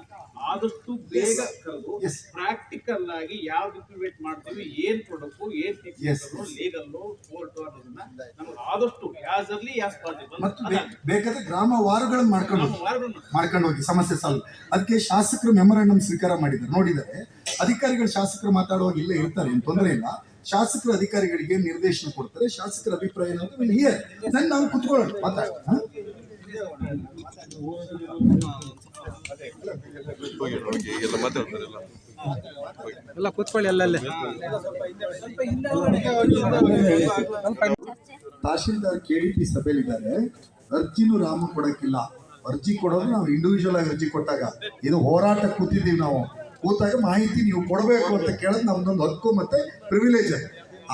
ಆದಷ್ಟು ಬೇಗ ಕರೆದು ಪ್ರಾಕ್ಟಿಕಲ್ ಆಗಿ ಯಾವ ರೀತಿ ವೇಟ್ ಮಾಡ್ತೀವಿ, ಏನ್ ಕೊಡಬೇಕು, ಏನ್ ಟೆಕ್ನಿಕಲ್, ಲೀಗಲ್, ಕೋರ್ಟ್ ಅನ್ನೋದನ್ನ ನಮ್ಗೆ ಆದಷ್ಟು ಆಸ್ ಅರ್ಲಿ ಆಸ್ ಪಾಸಿಬಲ್ ಮತ್ತು ಬೇಕಾದ್ರೆ ಗ್ರಾಮ ವಾರಗಳನ್ನು ಮಾಡ್ಕೊಂಡು ಹೋಗಿ ಸಮಸ್ಯೆ ಸಾಲ್ವ್. ಅದಕ್ಕೆ ಶಾಸಕರು ಮೆಮೊರಾಂಡಮ್ ಸ್ವೀಕಾರ ಮಾಡಿದ್ದಾರೆ, ನೋಡಿದ್ದಾರೆ. ಅಧಿಕಾರಿಗಳು ಶಾಸಕರು ಮಾತಾಡುವಾಗ ಇಲ್ಲೇ ಇರ್ತಾರೆ, ಏನು ತೊಂದರೆ ಇಲ್ಲ. ಶಾಸಕರು ಅಧಿಕಾರಿಗಳಿಗೆ ನಿರ್ದೇಶನ ಕೊಡ್ತಾರೆ, ಶಾಸಕರ ಅಭಿಪ್ರಾಯ ಏನಂತ ಹಿಯರ್ ನಾನು ನಾವು ಕುತ್ಕೊಳ್ಳೋಣ ಮಾತಾಡೋಣ. ಎಲ್ಲ ಕೂತ್ಕೊಳ್ಳಿ ಅಲ್ಲಲ್ಲೇ. ತಹಶೀಲ್ದಾರ್ KDP ಸಭೆಯಲ್ಲಿದ್ದಾರೆ. ಅರ್ಜಿನೂ ರಾಮ ಕೊಡಕ್ಕಿಲ್ಲ. ಅರ್ಜಿ ಕೊಡೋದು ನಾವು ಇಂಡಿವಿಜುವಲ್ ಆಗಿ ಅರ್ಜಿ ಕೊಟ್ಟಾಗ, ಇದು ಹೋರಾಟ ಕೂತಿದ್ದೀವಿ ನಾವು. ಕೂತಾಗ ಮಾಹಿತಿ ನೀವು ಕೊಡಬೇಕು ಅಂತ ಕೇಳೋದು ನಮ್ದೊಂದು ಹಕ್ಕು ಮತ್ತೆ ಪ್ರಿವಿಲೇಜ್.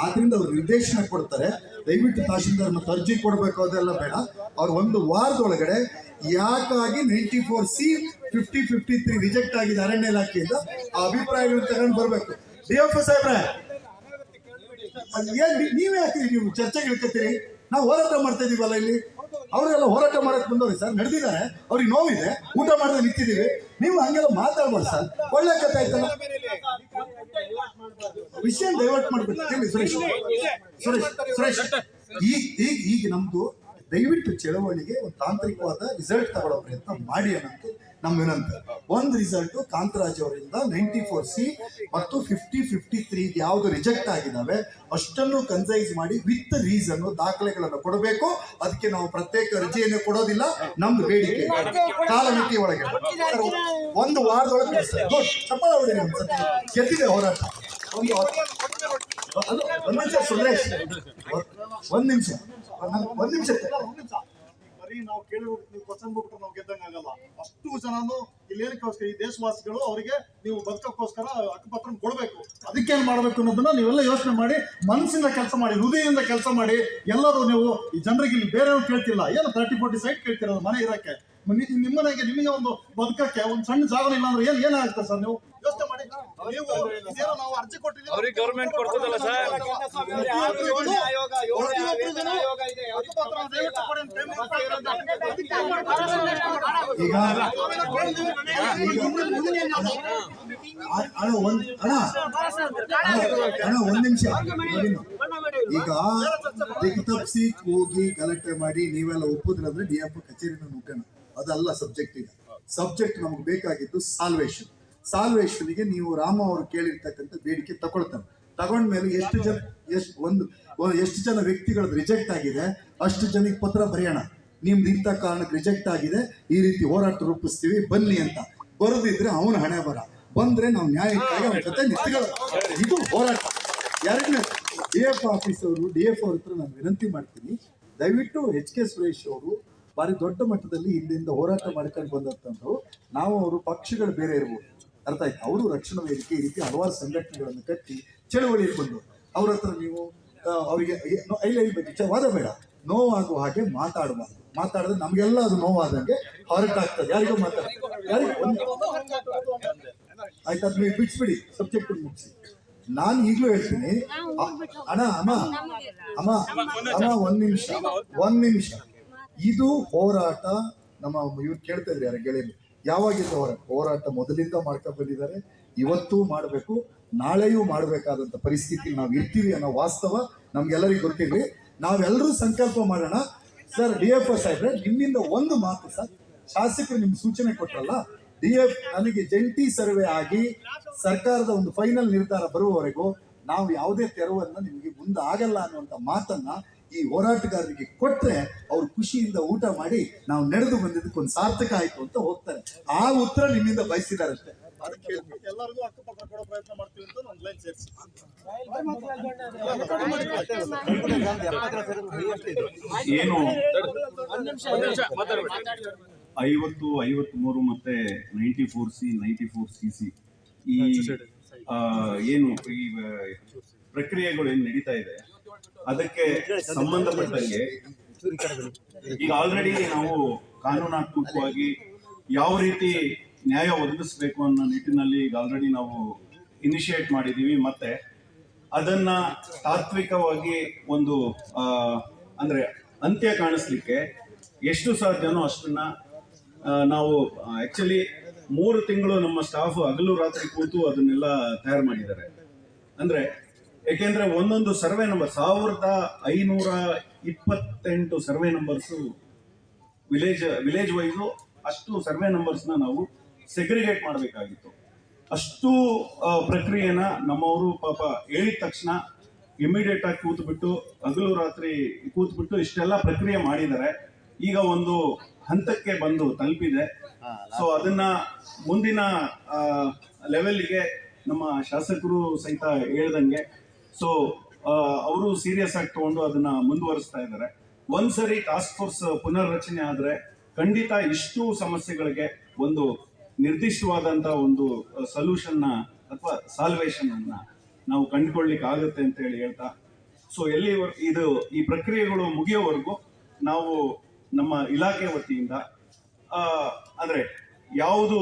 ಆದ್ರಿಂದ ಅವ್ರು ನಿರ್ದೇಶನ ಕೊಡ್ತಾರೆ. ದಯವಿಟ್ಟು ತಹಶೀಲ್ದಾರ್ ಮತ್ತೆ ಅರ್ಜಿ ಕೊಡಬೇಕು ಅದೆಲ್ಲ ಬೇಡ. ಅವ್ರು ಒಂದು ವಾರದೊಳಗಡೆ ಯಾಕಾಗಿ 94C 5053 ರಿಜೆಕ್ಟ್ ಆಗಿದೆ ಅರಣ್ಯ ಇಲಾಖೆಯಿಂದ ಆ ಅಭಿಪ್ರಾಯಗಳನ್ನ ತಗೊಂಡು ಬರ್ಬೇಕು. DFO ಸಾಹೇಬ್ರೆ, ನೀವೇ ಯಾಕೆ ನೀವು ಚರ್ಚೆಗೆ ಇಳ್ಕೊತೀರಿ? ನಾವು ಹೋರಾಟ ಮಾಡ್ತಾ ಇದೀವಲ್ಲ ಇಲ್ಲಿ. ಅವರೆಲ್ಲ ಹೋರಾಟ ಮಾಡಕ್ ಬಂದವ್ರಿ ಸರ್, ನಡೆದಿದ್ದಾರೆ. ಅವ್ರಿಗೆ ನೋವಿದೆ, ಊಟ ಮಾಡದೆ ನಿಂತಿದ್ದೀವಿ. ನೀವು ಹಂಗೆಲ್ಲ ಮಾತಾಡ್ಬೋದು ಸರ್. ಒಳ್ಳೆ ಕಥೆ ಆಯ್ತಲ್ಲ. ವಿಷಯ ಡೈವರ್ಟ್ ಮಾಡ್ಬಿಟ್ಟು ಸುರೇಶ್ ಈಗ ನಮ್ದು ದಯವಿಟ್ಟು ಚಳವಳಿಗೆ ಒಂದು ತಾಂತ್ರಿಕವಾದ ರಿಸಲ್ಟ್ ತಗೊಳ್ಳೋ ಪ್ರಯತ್ನ ಮಾಡಿ ಅನ್ನೋದು ನಮ್ಮ ವಿನಂತಿ. ಒಂದು ರಿಸಲ್ಟ್ ಕಾಂತರಾಜ್ ಅವರಿಂದ 94C ಮತ್ತು 5053 ಯಾವ್ದು ರಿಜೆಕ್ಟ್ ಆಗಿದಾವೆ ಅಷ್ಟನ್ನು ಕನ್ಸೈಸ್ ಮಾಡಿ ವಿತ್ ರೀಸನ್ ದಾಖಲೆಗಳನ್ನು ಕೊಡಬೇಕು. ಅದಕ್ಕೆ ನಾವು ಪ್ರತ್ಯೇಕ ಅರ್ಜಿಯನ್ನು ಕೊಡೋದಿಲ್ಲ. ನಮ್ದು ಬೇಡಿಕೆ ಕಾಲಮಿತಿ ಒಳಗೆ ಒಂದು ವಾರದೊಳಗೆ ಚಪ್ಪಳ ಹೊಡೆಯ ಗೆದ್ದಿದೆ ಹೋರಾಟ. ಒಂದ್ ನಿಮಿಷ ಸುರೇಶ್, ಒಂದ್ ನಿಮಿಷ. ಬರೀ ನಾವು ಕೇಳಿ ನೀವು ಕ್ವಶನ್ ಬಿಟ್ರೆ ನಾವು ಗೆದ್ದಂಗೆ ಆಗಲ್ಲ. ಅಷ್ಟು ಜನನು ಇಲ್ಲೇನಕ್ಕೋಸ್ಕರ ಈ ದೇಶವಾಸಿಗಳು ಅವರಿಗೆ ನೀವು ಬದುಕಕ್ಕೋಸ್ಕರ ಹಕ್ಕುಪತ್ರ ಕೊಡಬೇಕು. ಅದಕ್ಕೇನು ಮಾಡಬೇಕು ಅನ್ನೋದನ್ನ ನೀವೆಲ್ಲ ಯೋಚನೆ ಮಾಡಿ, ಮನಸ್ಸಿಂದ ಕೆಲಸ ಮಾಡಿ, ಹೃದಯದಿಂದ ಕೆಲಸ ಮಾಡಿ. ಎಲ್ಲರೂ ನೀವು ಈ ಜನರಿಗೆ ಇಲ್ಲಿ ಬೇರೆಯವ್ರು ಕೇಳ್ತಿಲ್ಲ, ಏನು 30-40 ಸೈಟ್ ಕೇಳ್ತಿರೋದು ಮನೆ ಇರಕ್ಕೆ. ನಿಮ್ಮನೆಗೆ ನಿಮಗೆ ಒಂದು ಬದುಕಕ್ಕೆ ಒಂದು ಸಣ್ಣ ಜಾಗ ಇಲ್ಲ ಅಂದ್ರೆ ಏನಾಗುತ್ತೆ ಸರ್? ನೀವು ಯೋಚನೆ ಮಾಡಿ. ನೀವು ನಾವು ಅರ್ಜಿ ಕೊಟ್ಟಿದ್ದೀವಿ, ಅವ್ರಿಗೆ ಗೌರ್ಮೆಂಟ್ ಕೊಡ್ತದಲ್ಲ ಸರ್. ಈಗ ಒಂದ್ ನಿಮಿಷ. ಈಗ ತಪ್ಪಿಸಿ ಹೋಗಿ ಗಲಾಟೆ ಮಾಡಿ ನೀವೆಲ್ಲ ಒಪ್ಪುದ್ರಂದ್ರೆ DFO ಕಚೇರಿನ ನುಗ್ಗೋಣ. ಅದಲ್ಲ ಸಬ್ಜೆಕ್ಟ್. ಈಗ ಸಬ್ಜೆಕ್ಟ್ ನಮ್ಗೆ ಬೇಕಾಗಿದ್ದು ಸಾಲ್ವೇಷನ್ಗೆ ನೀವು ರಾಮ ಅವರು ಕೇಳಿರ್ತಕ್ಕಂಥ ಬೇಡಿಕೆ ತಗೊಂಡ್ಮೇಲೆ ಎಷ್ಟು ಜನ ವ್ಯಕ್ತಿಗಳದ್ದು ರಿಜೆಕ್ಟ್ ಆಗಿದೆ ಅಷ್ಟು ಜನಕ್ಕೆ ಪತ್ರ ಬರೆಯೋಣ. ನಿಮ್ದು ಇಂಥ ಕಾರಣಕ್ಕೆ ರಿಜೆಕ್ಟ್ ಆಗಿದೆ, ಈ ರೀತಿ ಹೋರಾಟ ರೂಪಿಸ್ತೀವಿ ಬನ್ನಿ ಅಂತ. ಬರೋದಿದ್ರೆ ಅವನ ಹಣೆ ಬರ, ಬಂದ್ರೆ ನಾವು ನ್ಯಾಯಕ್ಕಾಗಿ ಅವನ ಜೊತೆ ನಿಂತ್ಕೊಳ್ಳೋಣ. ಇದು ಹೋರಾಟ. ಎರಡನೇ DFO ಆಫೀಸ್ ಅವರು, DFO ಅವ್ರ ಹತ್ರ ನಾನು ವಿನಂತಿ ಮಾಡ್ತೀನಿ, ದಯವಿಟ್ಟು HK ಸುರೇಶ್ ಅವರು ಭಾರಿ ದೊಡ್ಡ ಮಟ್ಟದಲ್ಲಿ ಹಿಂದಿಂದ ಹೋರಾಟ ಮಾಡ್ಕೊಂಡು ಬಂದಂಥವ್ರು. ನಾವು ಅವರು ಪಕ್ಷಗಳು ಬೇರೆ ಇರ್ಬೋದು, ಅರ್ಥ ಆಯ್ತು. ಅವರು ರಕ್ಷಣಾ ವೇದಿಕೆ ಈ ರೀತಿ ಹಲವಾರು ಸಂಘಟನೆಗಳನ್ನು ಕಟ್ಟಿ ಚಳವಳಿಯಲ್ಲಿ ಬಂದರು. ಅವ್ರ ಹತ್ರ ನೀವು ಅವರಿಗೆ ಬಗ್ಗೆ ವಾದ ಬೇಡ, ನೋವಾಗುವ ಹಾಗೆ ಮಾತಾಡಿದ್ರೆ ನಮಗೆಲ್ಲ ಅದು ನೋವಾದಂಗೆ ಹೊರಟಾಗ್ತದೆ. ಯಾರಿಗೂ ಆಯ್ತು, ಅದು ನೀವು ಬಿಡಿಸ್ಬಿಡಿ, ಸಬ್ಜೆಕ್ಟ್ ಮುಗಿಸಿ. ನಾನು ಈಗಲೂ ಹೇಳ್ತೀನಿ ಅಮ್ಮ ಒಂದ್ ನಿಮಿಷ. ಇದು ಹೋರಾಟ ನಮ್ಮ ಇವ್ರು ಕೇಳ್ತಾ ಇದ್ರಿ ಯಾರ ಗೆಳೆಯರು, ಯಾವಾಗಿಂದ ಹೋರಾಟ ಮೊದಲಿಂದ ಮಾಡ್ಕೊಂಡು ಬಂದಿದ್ದಾರೆ, ಇವತ್ತೂ ಮಾಡಬೇಕು, ನಾಳೆಯೂ ಮಾಡಬೇಕಾದಂಥ ಪರಿಸ್ಥಿತಿ ನಾವು ಇರ್ತೀವಿ ಅನ್ನೋ ವಾಸ್ತವ ನಮ್ಗೆಲ್ಲರಿಗೂ ಗೊತ್ತಿರಲಿ. ನಾವೆಲ್ಲರೂ ಸಂಕಲ್ಪ ಮಾಡೋಣ. ಸರ್ DFO ಸಾಹೇಬ್ರೆ, ನಿಮ್ಮಿಂದ ಒಂದು ಮಾತು ಸರ್, ಶಾಸಕರು ನಿಮ್ಗೆ ಸೂಚನೆ ಕೊಟ್ರಲ್ಲ, ನನಗೆ ಜಂಟಿ ಸರ್ವೆ ಆಗಿ ಸರ್ಕಾರದ ಒಂದು ಫೈನಲ್ ನಿರ್ಧಾರ ಬರುವವರೆಗೂ ನಾವು ಯಾವುದೇ ತೆರವನ್ನು ನಿಮಗೆ ಮುಂದೆ ಆಗಲ್ಲ ಅನ್ನುವಂಥ ಮಾತನ್ನ ಈ ಹೋರಾಟಗಾರರಿಗೆ ಕೊಟ್ರೆ ಅವ್ರು ಖುಷಿಯಿಂದ ಊಟ ಮಾಡಿ ನಾವು ನಡೆದು ಬಂದಿದ್ದಕ್ಕೆ ಒಂದು ಸಾರ್ಥಕ ಆಯ್ತು ಅಂತ ಹೋಗ್ತಾರೆ. ಆ ಉತ್ತರ ನಿಮ್ಮಿಂದ ಬಯಸಿದ್ದಾರೆ ಅಷ್ಟೇ. ಅದಕ್ಕೆ ಎಲ್ಲರಿಗೂ ಹಕ್ಕುಪತ್ರ ಕೊಡೋ ಪ್ರಯತ್ನ ಮಾಡ್ತೀವಿ ಅಂತ ಒಂದು ಲೈನ್ ಸೇರಿಸಿ. ಏನು 50, 53 ಮತ್ತೆ 94C, 94CC ಈ ಏನು ಈ ಪ್ರಕ್ರಿಯೆಗಳು ಏನು ನಡೀತಾ ಇದೆ ಅದಕ್ಕೆ ಸಂಬಂಧಪಟ್ಟಂಗೆ ಈಗ ಆಲ್ರೆಡಿ ನಾವು ಕಾನೂನಾತ್ಮಕವಾಗಿ ಯಾವ ರೀತಿ ನ್ಯಾಯ ಒದಗಿಸಬೇಕು ಅನ್ನೋ ನಿಟ್ಟಿನಲ್ಲಿ ಈಗ ಆಲ್ರೆಡಿ ನಾವು ಇನಿಷಿಯೇಟ್ ಮಾಡಿದ್ದೀವಿ. ಮತ್ತೆ ಅದನ್ನ ತಾತ್ವಿಕವಾಗಿ ಒಂದು ಅಂದ್ರೆ ಅಂತ್ಯ ಕಾಣಿಸ್ಲಿಕ್ಕೆ ಎಷ್ಟು ಸಾಧ್ಯನೋ ಅಷ್ಟನ್ನ ನಾವು ಆಕ್ಚುಲಿ 3 ತಿಂಗಳು ನಮ್ಮ ಸ್ಟಾಫ್ ಹಗಲು ರಾತ್ರಿ ಕೂತು ಅದನ್ನೆಲ್ಲ ತಯಾರು ಮಾಡಿದ್ದಾರೆ. ಅಂದ್ರೆ ಯಾಕೆಂದ್ರೆ ಒಂದೊಂದು survey number 1528 survey numbers village wise ಅಷ್ಟು ಸರ್ವೆ ನಂಬರ್ಸ್ನ ನಾವು ಸೆಗ್ರಿಗೇಟ್ ಮಾಡಬೇಕಾಗಿತ್ತು. ಅಷ್ಟು ಪ್ರಕ್ರಿಯೆನ ನಮ್ಮವರು ಪಾಪ ಹೇಳಿದ ತಕ್ಷಣ ಇಮಿಡಿಯೇಟ್ ಆಗಿ ಕೂತ್ಬಿಟ್ಟು ಹಗಲು ರಾತ್ರಿ ಕೂತ್ಬಿಟ್ಟು ಇಷ್ಟೆಲ್ಲ ಪ್ರಕ್ರಿಯೆ ಮಾಡಿದ್ದಾರೆ. ಈಗ ಒಂದು ಹಂತಕ್ಕೆ ಬಂದು ತಲುಪಿದೆ. ಸೊ ಅದನ್ನ ಮುಂದಿನ ಲೆವೆಲ್ಗೆ ನಮ್ಮ ಶಾಸಕರು ಸಹಿತ ಹೇಳ್ದಂಗೆ ಸೊ ಅವರು ಸೀರಿಯಸ್ ಆಗಿ ತಗೊಂಡು ಅದನ್ನ ಮುಂದುವರಿಸ್ತಾ ಇದ್ದಾರೆ. ಒಂದ್ಸರಿ ಟಾಸ್ಕ್ ಫೋರ್ಸ್ ಪುನರ್ರಚನೆ ಆದ್ರೆ ಖಂಡಿತ ಇಷ್ಟು ಸಮಸ್ಯೆಗಳಿಗೆ ಒಂದು ನಿರ್ದಿಷ್ಟವಾದಂತ ಒಂದು ಸೊಲ್ಯೂಷನ್ ಅಥವಾ ಸಾಲ್ವೇಷನ್ ಅನ್ನ ನಾವು ಕಂಡುಕೊಳ್ಳಿಕ್ಕೆ ಆಗುತ್ತೆ ಅಂತ ಹೇಳಿ ಹೇಳ್ತಾ ಸೊ ಇದು ಈ ಪ್ರಕ್ರಿಯೆಗಳು ಮುಗಿಯೋವರೆಗೂ ನಾವು ನಮ್ಮ ಇಲಾಖೆ ವತಿಯಿಂದ ಅಂದ್ರೆ ಯಾವುದು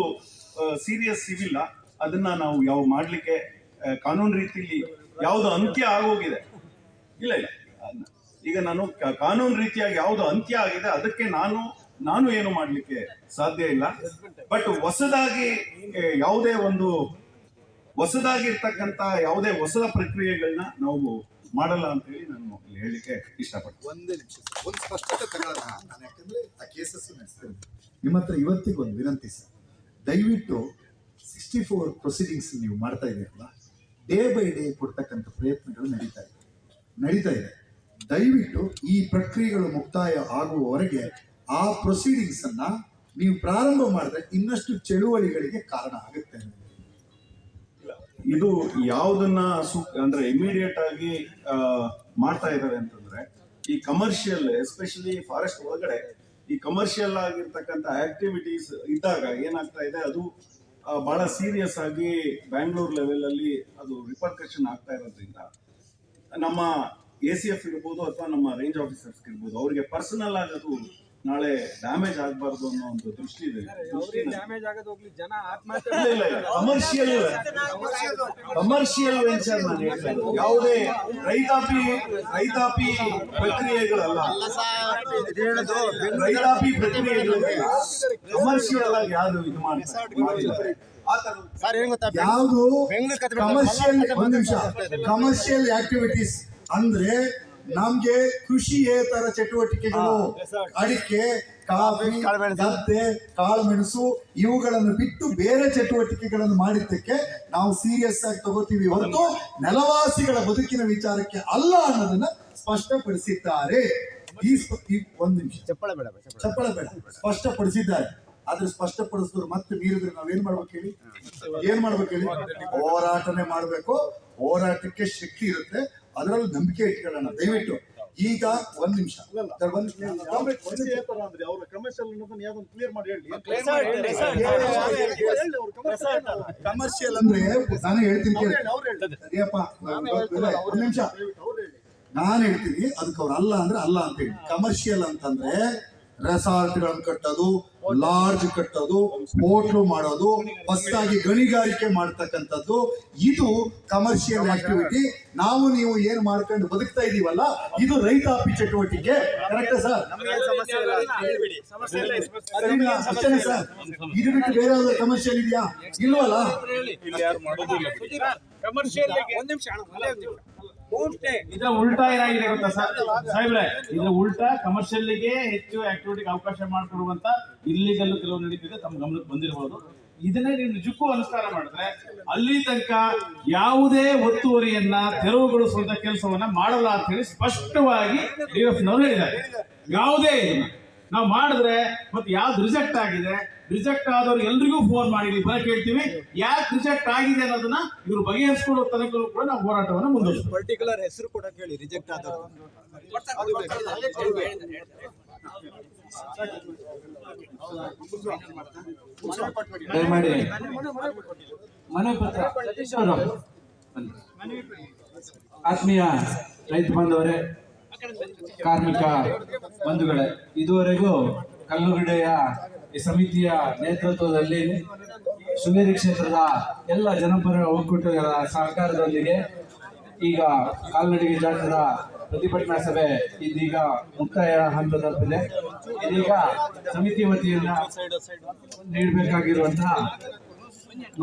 ಸೀರಿಯಸ್ ಇವಿಲ್ಲ ಅದನ್ನ ನಾವು ಯಾವ ಮಾಡ್ಲಿಕ್ಕೆ ಕಾನೂನು ರೀತಿಯಲ್ಲಿ ಯಾವುದು ಅಂತ್ಯ ಆಗೋಗಿದೆ ಇಲ್ಲ ಈಗ ನಾನು ಕಾನೂನು ರೀತಿಯಾಗಿ ಯಾವುದು ಅಂತ್ಯ ಆಗಿದೆ ಅದಕ್ಕೆ ನಾನು ಏನು ಮಾಡ್ಲಿಕ್ಕೆ ಸಾಧ್ಯ ಇಲ್ಲ. ಬಟ್ ಹೊಸದಾಗಿ ಯಾವುದೇ ಒಂದು ಹೊಸದಾಗಿರ್ತಕ್ಕಂಥ ಯಾವುದೇ ಹೊಸ ಪ್ರಕ್ರಿಯೆಗಳನ್ನ ನಾವು ಮಾಡಲ್ಲ ಅಂತ ಹೇಳಿ ನಾನು ಹೇಳಲಿಕ್ಕೆ ಇಷ್ಟಪಡ್ತೀನಿ. ಒಂದೇ ನಿಮಿಷ ಒಂದು ಸ್ಪಷ್ಟತೆ ತಗೊಳ್ಳೋಣ. ನಾನು ಯಾಕಂದ್ರೆ ಆ ಕೇಸಸ್ ನಡೆಸ್ತೀನಿ. ನಿಮ್ಮ ಹತ್ರ ಇವತ್ತಿಗೆ ಒಂದು ವಿನಂತಿ ಸರ್, ದಯವಿಟ್ಟು 64 ಪ್ರೊಸೀಡಿಂಗ್ಸ್ ನೀವು ಮಾಡ್ತಾ ಇದ್ದೀರಲ್ಲ, ಡೇ ಬೈ ಡೇ ಕೊಡ್ತಕ್ಕಂಥ ಪ್ರಯತ್ನಗಳು ನಡೀತಾ ಇದೆ. ದಯವಿಟ್ಟು ಈ ಪ್ರಕ್ರಿಯೆಗಳು ಮುಕ್ತಾಯ ಆಗುವವರೆಗೆ ಆ ಪ್ರೊಸೀಡಿಂಗ್ಸ್ ಅನ್ನ ನೀವು ಪ್ರಾರಂಭ ಮಾಡಿದ್ರೆ ಇನ್ನಷ್ಟು ಚಳುವಳಿಗಳಿಗೆ ಕಾರಣ ಆಗುತ್ತೆ. ಇದು ಯಾವುದನ್ನ ಅಂದ್ರೆ ಇಮಿಡಿಯೇಟ್ ಆಗಿ ಮಾಡ್ತಾ ಇದ್ದಾರೆ ಅಂತಂದ್ರೆ ಈ ಕಮರ್ಷಿಯಲ್ ಎಸ್ಪೆಷಲಿ ಫಾರೆಸ್ಟ್ ಒಳಗಡೆ ಈ ಕಮರ್ಷಿಯಲ್ ಆಗಿರ್ತಕ್ಕಂಥ ಆಕ್ಟಿವಿಟೀಸ್ ಇದ್ದಾಗ ಏನಾಗ್ತಾ ಇದೆ ಅದು ಬಹಳ ಸೀರಿಯಸ್ ಆಗಿ ಬ್ಯಾಂಗ್ಳೂರ್ ಲೆವೆಲ್ ಅಲ್ಲಿ ಅದು ರಿಪರ್ಕಷನ್ ಆಗ್ತಾ ಇರೋದ್ರಿಂದ ನಮ್ಮ ACF ಇರ್ಬೋದು ಅಥವಾ ನಮ್ಮ ರೇಂಜ್ ಆಫೀಸರ್ಸ್ ಇರ್ಬೋದು ಅವ್ರಿಗೆ ಪರ್ಸನಲ್ ಆಗಿ ಅದು ನಾಳೆ ಡ್ಯಾಮೇಜ್ ಆಗಬಾರ್ದು ಅನ್ನೋ ಒಂದು ದೃಷ್ಟಿ ಇದೆ. ಕಮರ್ಷಿಯಲ್ ವೆಂಚರ್ ನಾನು ಹೇಳ್ತಾ ಇದ್ದೀನಿ, ಯಾವುದೇ ರೈತಾಪಿ ಪ್ರಕ್ರಿಯೆಗಳಲ್ಲ, ರೈತಾಪಿ ಪ್ರಕ್ರಿಯೆಗಳೆಲ್ಲ ಕಮರ್ಷಿಯಲ್ ಆಗಿ ಯಾರು ಇದು ಮಾಡಿದ್ದಾರೆ. ಯಾವುದು ಕಮರ್ಷಿಯಲ್ ಆಕ್ಟಿವಿಟೀಸ್ ಅಂದ್ರೆ ನಮ್ಗೆ ಕೃಷಿಯೇತರ ಚಟುವಟಿಕೆಗಳು, ಅಡಿಕೆ, ಕಾಫಿ, ಗದ್ದೆ, ಕಾಳುಮೆಣಸು ಇವುಗಳನ್ನು ಬಿಟ್ಟು ಬೇರೆ ಚಟುವಟಿಕೆಗಳನ್ನು ಮಾಡಿದ್ದಕ್ಕೆ ನಾವು ಸೀರಿಯಸ್ ಆಗಿ ತಗೋತೀವಿ ಹೊರತು ನೆಲವಾಸಿಗಳ ಬದುಕಿನ ವಿಚಾರಕ್ಕೆ ಅಲ್ಲ ಅನ್ನೋದನ್ನ ಸ್ಪಷ್ಟಪಡಿಸಿದ್ದಾರೆ. ಒಂದು ನಿಮಿಷ ಚಪ್ಪಳ ಬೇಡ ಸ್ಪಷ್ಟಪಡಿಸಿದ್ದಾರೆ. ಆದ್ರೆ ಸ್ಪಷ್ಟಪಡಿಸಿದ್ರು ಮತ್ತೆ ಮೀರಿದ್ರೆ ನಾವೇನ್ ಮಾಡ್ಬೇಕು ಹೇಳಿ? ಹೋರಾಟನೇ ಮಾಡ್ಬೇಕು. ಹೋರಾಟಕ್ಕೆ ಶಕ್ತಿ ಇರುತ್ತೆ, ಅದರಲ್ಲಿ ನಂಬಿಕೆ ಇಟ್ಕೊಳ್ಳೋಣ ದಯವಿಟ್ಟು. ಈಗ ಒಂದ್ ನಿಮಿಷ ಕಮರ್ಷಿಯಲ್ ಅಂದ್ರೆ ನಾನು ಹೇಳ್ತೀನಿ ಸರಿಯಪ್ಪ, ಒಂದ್ ನಿಮಿಷ ನಾನು ಹೇಳ್ತೀನಿ. ಅದಕ್ಕೆ ಅವ್ರು ಅಲ್ಲ ಅಂದ್ರೆ ಅಲ್ಲ ಅಂತ ಹೇಳಿ. ಕಮರ್ಷಿಯಲ್ ಅಂತಂದ್ರೆ ರೆಸಾರ್ಟ್ಗಳನ್ನು ಕಟ್ಟೋದು, ಲಾಡ್ಜ್ ಕಟ್ಟೋದು, ಹೋಟ್ಲು ಮಾಡೋದು, ಹೊಸದಾಗಿ ಗಣಿಗಾರಿಕೆ ಮಾಡ್ತಕ್ಕಂಥದ್ದು, ಇದು ಕಮರ್ಷಿಯಲ್ ಆಕ್ಟಿವಿಟಿ. ನಾವು ನೀವು ಏನ್ ಮಾಡ್ಕೊಂಡು ಬದುಕ್ತಾ ಇದೀವಲ್ಲ ಇದು ರೈತಾಪಿ ಚಟುವಟಿಕೆ. Correct sir? ಅಷ್ಟೇ ಸರ್. ಇದು ಬಿಟ್ಟು ಬೇರೆ ಯಾವ್ದು ಕಮರ್ಷಿಯಲ್ ಇದೆಯಾ? ಇಲ್ವಲ್ಲ. ಇದರ ಉಲ್ಟಾ ಏನಾಗಿದೆ ಗೊತ್ತಾ ಸಾಹೇಬ್ರೆ? ಇದರ ಉಲ್ಟಾ ಕಮರ್ಷಿಯಲ್ಗೆ ಹೆಚ್ಚು ಆಕ್ಟಿವಿಟಿಗೆ ಅವಕಾಶ ಮಾಡಿಕೊಡುವಂತ ಇಲ್ಲಿಗಲ್ ಕೆಲವು ನಡೀತಿದೆ, ತಮ್ಮ ಗಮನಕ್ಕೆ ಬಂದಿರಬಹುದು. ಇದನ್ನೇ ನೀವು ನಿಜಕ್ಕೂ ಅನುಷ್ಠಾನ ಮಾಡಿದ್ರೆ ಅಲ್ಲಿ ತನಕ ಯಾವುದೇ ಒತ್ತುವರಿಯನ್ನ ತೆರವುಗೊಳಿಸುವಂತ ಕೆಲಸವನ್ನ ಮಾಡಲ್ಲ ಅಂತ ಹೇಳಿ ಸ್ಪಷ್ಟವಾಗಿ DF ನವರು ಹೇಳಿದ್ದಾರೆ. ಯಾವುದೇ ನಾವು ಮಾಡಿದ್ರೆ ಮತ್ತೆ ಯಾವ್ದು ರಿಜೆಕ್ಟ್ ಆಗಿದೆ ರಿಜೆಕ್ಟ್ ಆದವ್ರು ಎಲ್ರಿಗೂ ಫೋನ್ ಮಾಡಿ ಇಲ್ಲಿ ಬರ ಕೇಳ್ತೀವಿ. ಯಾಕೆ ರಿಜೆಕ್ಟ್ ಆಗಿದೆ ಅನ್ನೋದನ್ನ ಇವರು ಬಗೆಹರಿಸ್ಕೊಳ್ಳೋ ತನಕ ಕೂಡ ನಾವು ಹೋರಾಟವನ್ನು ಮುಂದುವರಿಸ್ತೀವಿ. ಪರ್ಟಿಕ್ಯುಲರ್ ಹೆಸರು ಕೂಡ ಕೇಳಿ ರಿಜೆಕ್ಟ್ ಆದವರು. ದಯಮಾಡಿ ಮನೆ ಪತ್ರ. ಆತ್ಮೀಯ ರೈತ ಬಾಂಧವರೇ, ಕಾರ್ಮಿಕ ಬಂಧುಗಳೇ, ಇದುವರೆಗೂ ಕಲ್ಲುಗಡೆಯ ಈ ಸಮಿತಿಯ ನೇತೃತ್ವದಲ್ಲಿ ಶೃಂಗೇರಿ ಕ್ಷೇತ್ರದ ಎಲ್ಲ ಜನಪರ ಒಕ್ಕೂಟಗಳ ಸಹಕಾರದೊಂದಿಗೆ ಈಗ ಕಾಲ್ನಡಿಗೆ ಜಾಥಾದ ಪ್ರತಿಭಟನಾ ಸಭೆ ಇದೀಗ ಮುಕ್ತಾಯ ಹಂತ ತಲುಪಿದೆ. ಇದೀಗ ಸಮಿತಿ ವತಿಯಿಂದ ನೀಡಬೇಕಾಗಿರುವಂತಹ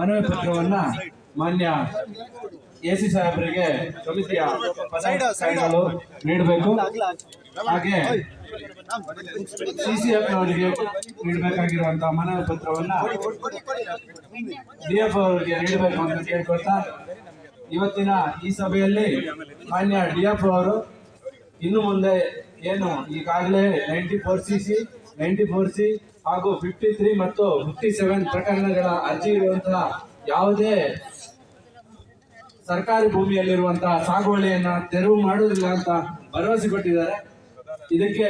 ಮನವಿ ಪತ್ರವನ್ನ ಮಾನ್ಯ ಎಸಿ ಸಾಹೇಬರಿಗೆ ಸಮಿತಿಯ ಪದಾಧಿಕಾರಿಗಳು ನೀಡಬೇಕು. ಹಾಗೆ ಸಿಸಿಎಫ್ ಅವರಿಗೆ ನೀಡಬೇಕಾಗಿರುವಂತಹ ಮನವಿ ಪತ್ರವನ್ನ ಡಿಎಫ್ ಅವರಿಗೆ ನೀಡಬೇಕು ಅಂತ ಕೇಳ್ಕೊಳ್ತಾ, ಇವತ್ತಿನ ಈ ಸಭೆಯಲ್ಲಿ ಮಾನ್ಯ ಡಿಎಫ್ ಅವರು ಇನ್ನು ಮುಂದೆ ಏನು ಈಗಾಗಲೇ 94CC 94C ಹಾಗೂ 53 ಮತ್ತು 57 ಪ್ರಕರಣಗಳ ಅರ್ಜಿ ಇರುವಂತಹ ಯಾವುದೇ ಸರ್ಕಾರಿ ಭೂಮಿಯಲ್ಲಿರುವಂತಹ ಸಾಗುವಳಿಯನ್ನ ತೆರವು ಮಾಡುವುದಿಲ್ಲ ಅಂತ ಭರವಸೆ ಕೊಟ್ಟಿದ್ದಾರೆ. ಇದಕ್ಕೆ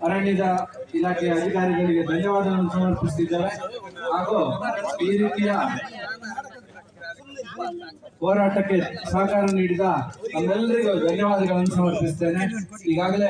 ಅರಣ್ಯದ ಇಲಾಖೆಯ ಅಧಿಕಾರಿಗಳಿಗೆ ಧನ್ಯವಾದಗಳನ್ನು ಸಮರ್ಪಿಸುತ್ತಿದ್ದೇವೆ. ಹಾಗೂ ಈ ರೀತಿಯ ಹೋರಾಟಕ್ಕೆ ಸಹಕಾರ ನೀಡಿದ ನಮ್ಮೆಲ್ಲರಿಗೂ ಧನ್ಯವಾದಗಳನ್ನು ಸಮರ್ಪಿಸುತ್ತೇನೆ. ಈಗಾಗಲೇ